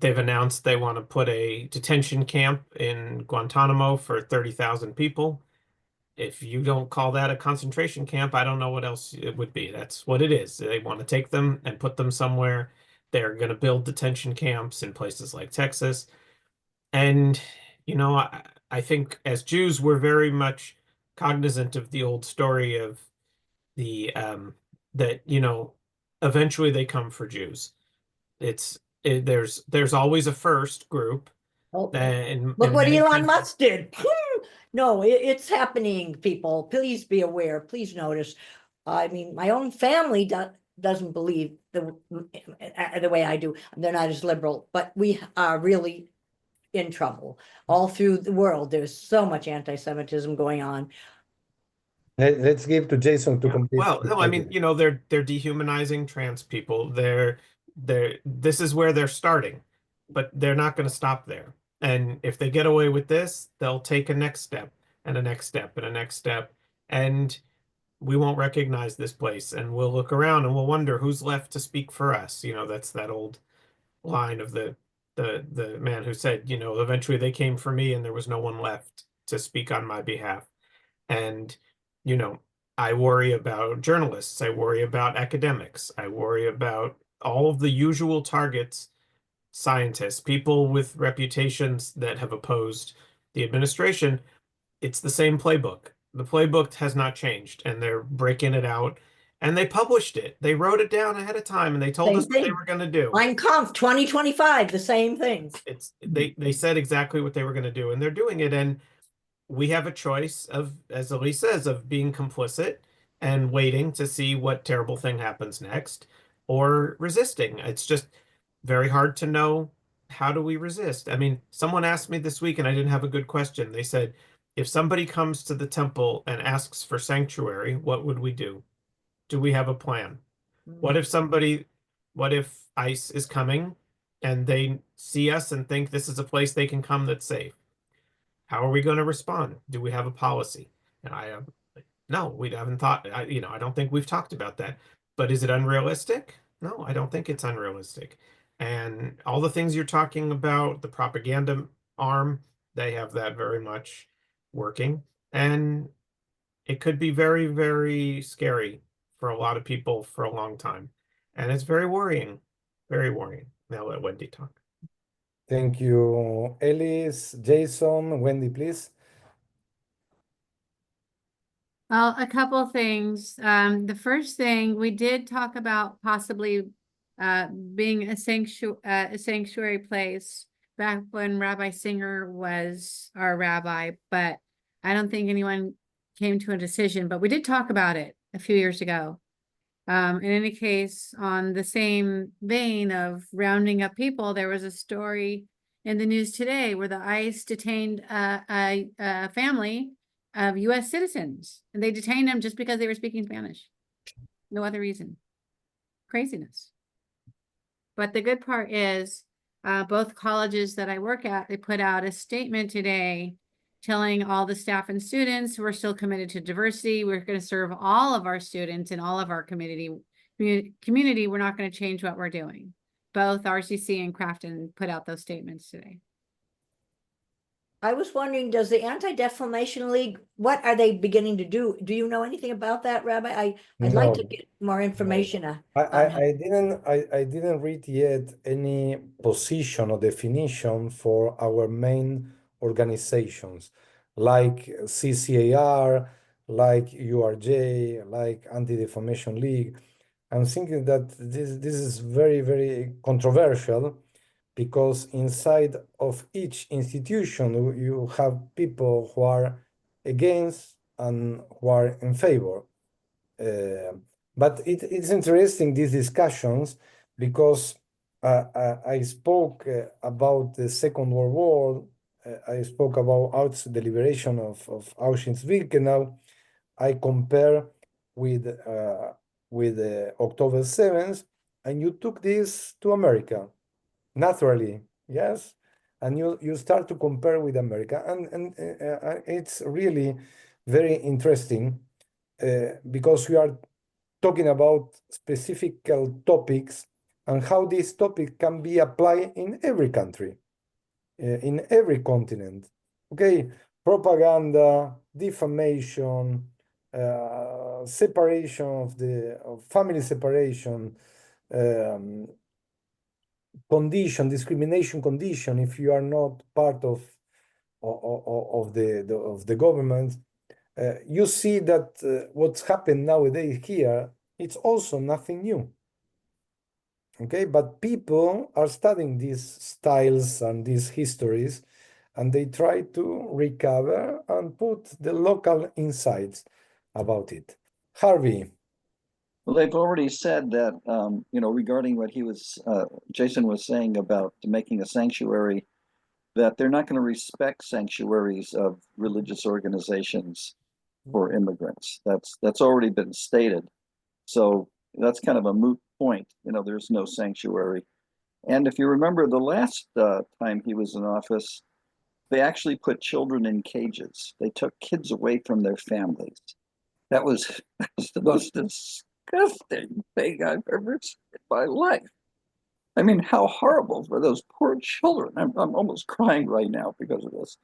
announced they want to put a detention camp in Guantanamo for 30,000 people. If you don't call that a concentration camp, I don't know what else it would be. That's what it is. They want to take them and put them somewhere. They're going to build detention camps in places like Texas. And, I think as Jews, we're very much cognizant of the old story of the that, eventually they come for Jews. There's always a first group. Oh, And look what many Elon countries- Musk did. No, it's happening, people. Please be aware. Please notice. I mean, my own family doesn't believe the way I do. They're not as liberal, but we are really in trouble all through the world. There's so much anti-Semitism going on. Let's give to Jason to complete. Well, no, I mean, they're dehumanizing trans people. This is where they're starting, but they're not going to stop there. And if they get away with this, they'll take a next step and a next step and a next step. And we won't recognize this place, and we'll look around and we'll wonder who's left to speak for us. That's that old line of the man who said, eventually they came for me and there was no one left to speak on my behalf. And, I worry about journalists. I worry about academics. I worry about all of the usual targets, scientists, people with reputations that have opposed the administration. It's the same playbook. The playbook has not changed, and they're breaking it out. And they published it. They wrote it down ahead of time, and they told Same us what they thing. were going to do. Mein Kampf 2025, the same thing. They said exactly what they were going to do, and they're doing it. And we have a choice of, as Elise says, of being complicit and waiting to see what terrible thing happens next, or resisting. It's just very hard to know, how do we resist? I mean, someone asked me this week and I didn't have a good question. They said, if somebody comes to the temple and asks for sanctuary, what would we do? Do we have a plan? What if ICE is coming and they see us and think this is a place they can come that's safe? How are we going to respond? Do we have a policy? And no, we haven't thought, I don't think we've talked about that. But is it unrealistic? No, I don't think it's unrealistic. And all the things you're talking about, the propaganda arm, they have that very much working. And it could be very, very scary for a lot of people for a long time. And it's very worrying, very worrying. Now let Wendy talk. Thank you, Ellis, Jason, Wendy, please. Well, a couple of things. The first thing, we did talk about possibly being a sanctuary place back when Rabbi Singer was our rabbi, but I don't think anyone came to a decision, but we did talk about it a few years ago. In any case, on the same vein of rounding up people, there was a story in the news today where the ICE detained a family of U.S. citizens, and they detained them just because they were speaking Spanish. No other reason. Craziness. But the good part is, both colleges that I work at, they put out a statement today telling all the staff and students, we're still committed to diversity. We're going to serve all of our students and all of our community. We're not going to change what we're doing. Both RCC and Crafton put out those statements today. I was wondering, does the Anti-Defamation League, what are they beginning to do? Do you know anything about that, Rabbi? I'd like to No. get more information. I didn't read yet any position or definition for our main organizations like CCAR, like URJ, like Anti-Defamation League. I'm thinking that this is very, very controversial because inside of each institution you have people who are against and who are in favor. But it's interesting, these discussions, because I spoke about the Second World War. I spoke about the liberation of Auschwitz-Birkenau. I compare with October 7th, and you took this to America, naturally, yes? And you start to compare with America, and it's really very interesting because we are talking about specific topics and how this topic can be applied in every country, in every continent. Okay, propaganda, defamation, separation of family separation, discrimination condition if you are not part of the government. You see that what's happened nowadays here, it's also nothing new. Okay, but people are studying these styles and these histories, and they try to recover and put the local insights about it. Harvey. Well, they've already said that, regarding what Jason was saying about making a sanctuary, that they're not going to respect sanctuaries of religious organizations for immigrants. That's already been stated. So that's kind of a moot point. There's no sanctuary. And if you remember the last time he was in office, they actually put children in cages. They took kids away from their families. That was the most disgusting thing I've ever seen in my life. I mean, how horrible for those poor children. I'm almost crying right now because of this.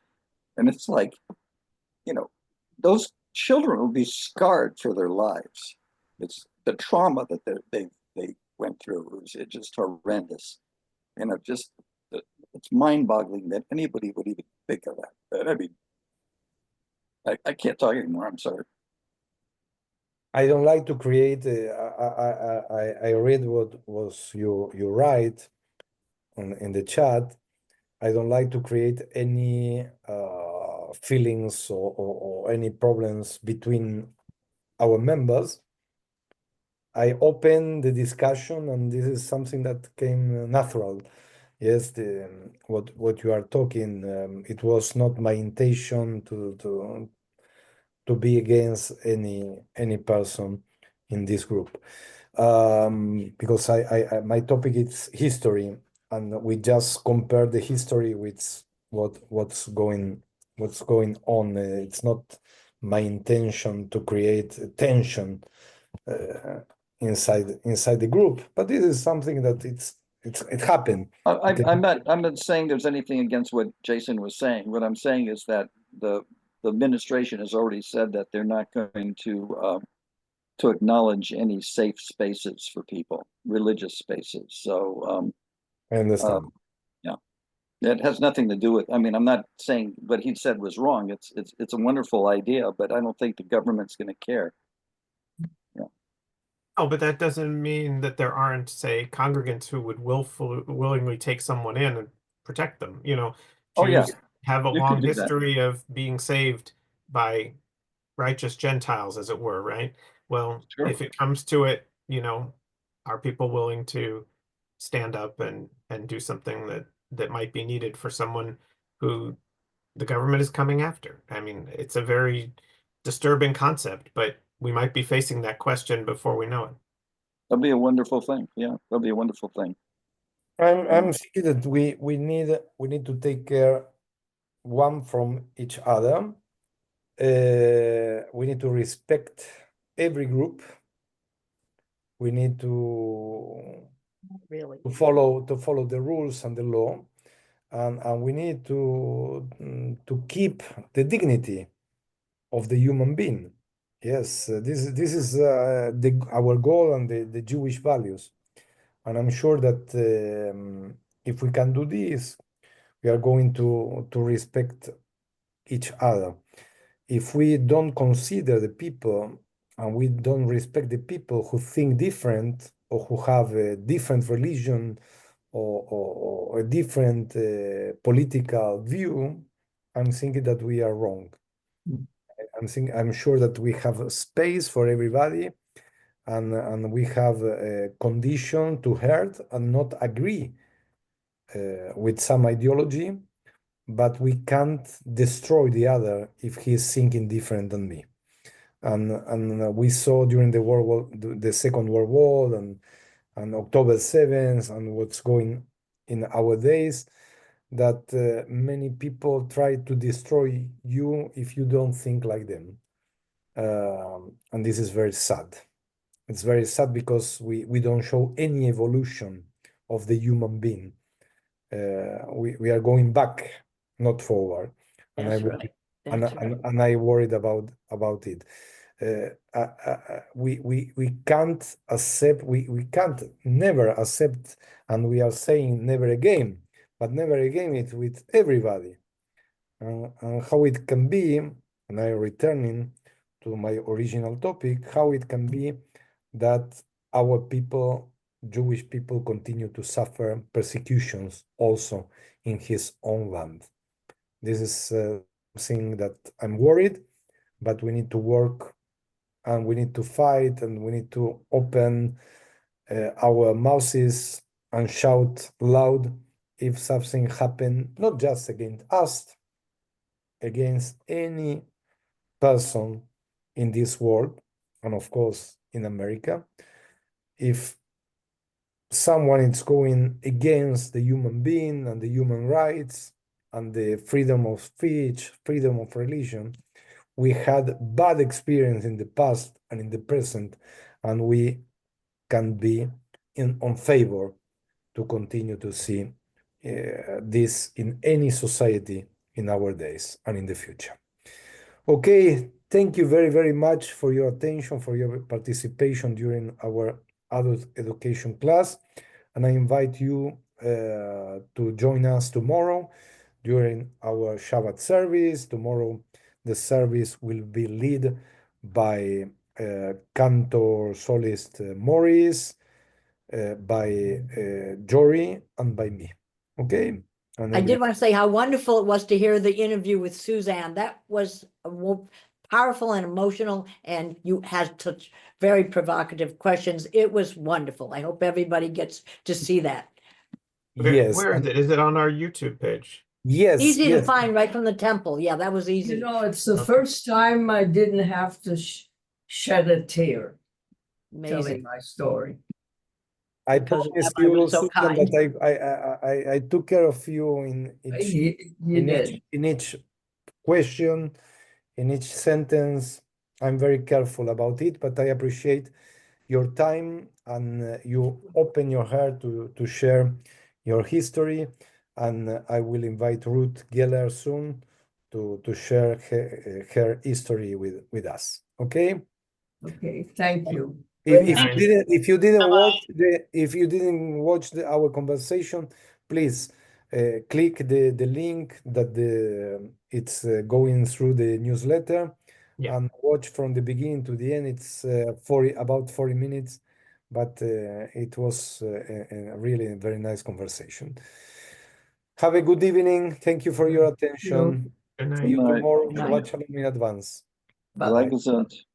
And it's like, those children will be scarred for their lives. It's the trauma that they went through. It's just horrendous. It's mind-boggling that anybody would even think of that. But I mean, I can't talk anymore. I'm sorry. I don't like to create. I read what was you write in the chat. I don't like to create any feelings or any problems between our members. I open the discussion, and this is something that came natural. Yes, what you are talking. It was not my intention to be against any person in this group, because my topic is history, and we just compare the history with what's going on. It's not my intention to create tension inside the group, but this is something that it happened. I'm not saying there's anything against what Jason was saying. What I'm saying is that the administration has already said that they're not going to acknowledge any safe spaces for people, religious spaces. So I understand. Yeah, it has nothing to do with. I mean, I'm not saying what he said was wrong. It's a wonderful idea, but I don't think the government's going to care. Oh, but that doesn't mean that there aren't, say, congregants who would willingly take someone in and protect them. Oh, yeah. Jews have a You long could do that. history of being saved by righteous Gentiles, as it were, right? Well, Sure. if it comes to it, are people willing to stand up and do something that might be needed for someone who the government is coming after? I mean, it's a very disturbing concept, but we might be facing that question before we know it. That'd be a wonderful thing. Yeah, that'd be a wonderful thing. I'm thinking that we need to take care one from each other. We need to respect every group. We need to Really. follow the rules and the law, and we need to keep the dignity of the human being. Yes, this is our goal and the Jewish values, and I'm sure that if we can do this, we are going to respect each other. If we don't consider the people and we don't respect the people who think different or who have a different religion or a different political view, I'm thinking that we are wrong. I'm sure that we have a space for everybody, and we have a condition to hurt and not agree with some ideology, but we can't destroy the other if he's thinking different than me. And we saw during the Second World War and October 7th and what's going in our days, that many people try to destroy you if you don't think like them. And this is very sad. It's very sad because we don't show any evolution of the human being. We are going back, not forward. And That's right. That's right. and I worried about it. We can't accept, we can't never accept, and we are saying never again, but never again it with everybody. And how it can be, and I'm returning to my original topic, how it can be that our people, Jewish people, continue to suffer persecutions also in his own land. This is something that I'm worried, but we need to work and we need to fight and we need to open our mouths and shout loud if something happens, not just against us, against any person in this world, and of course in America. If someone is going against the human being and the human rights and the freedom of speech, freedom of religion, we had bad experience in the past and in the present, and we can be on favor to continue to see this in any society in our days and in the future. Okay, thank you very, very much for your attention, for your participation during our adult education class. And I invite you to join us tomorrow during our Shabbat service. Tomorrow, the service will be led by cantor solist Morris, by Jory, and by me. Okay? And I did want to say how wonderful it was to hear the interview with Suzanne. That was powerful and emotional, and you had such very provocative questions. It was wonderful. I hope everybody gets to see that. Yes. Where is it? Is it on our YouTube page? Yes. Easy yes. to find right from the temple. Yeah, that was easy. You know, it's the first time I didn't have to shed a tear telling Amazing. my story. I Because promise Rabbi you, was so Susan, kind. that I took care of you in You did. in each question, in each sentence. I'm very careful about it, but I appreciate your time and you open your heart to share your history. And I will invite Ruth Geller soon to share her history with us. Okay? Okay, thank you. If you didn't Bye-bye. watch our conversation, please click the link that it's going through the newsletter, Yeah. and watch from the beginning to the end. It's about 40 minutes, but it was really a very nice conversation. Have a good evening. Thank you for your attention. Good night. See you Good night. tomorrow. Good night. Shabbat shalom in advance. Bye-bye. Sei gesund.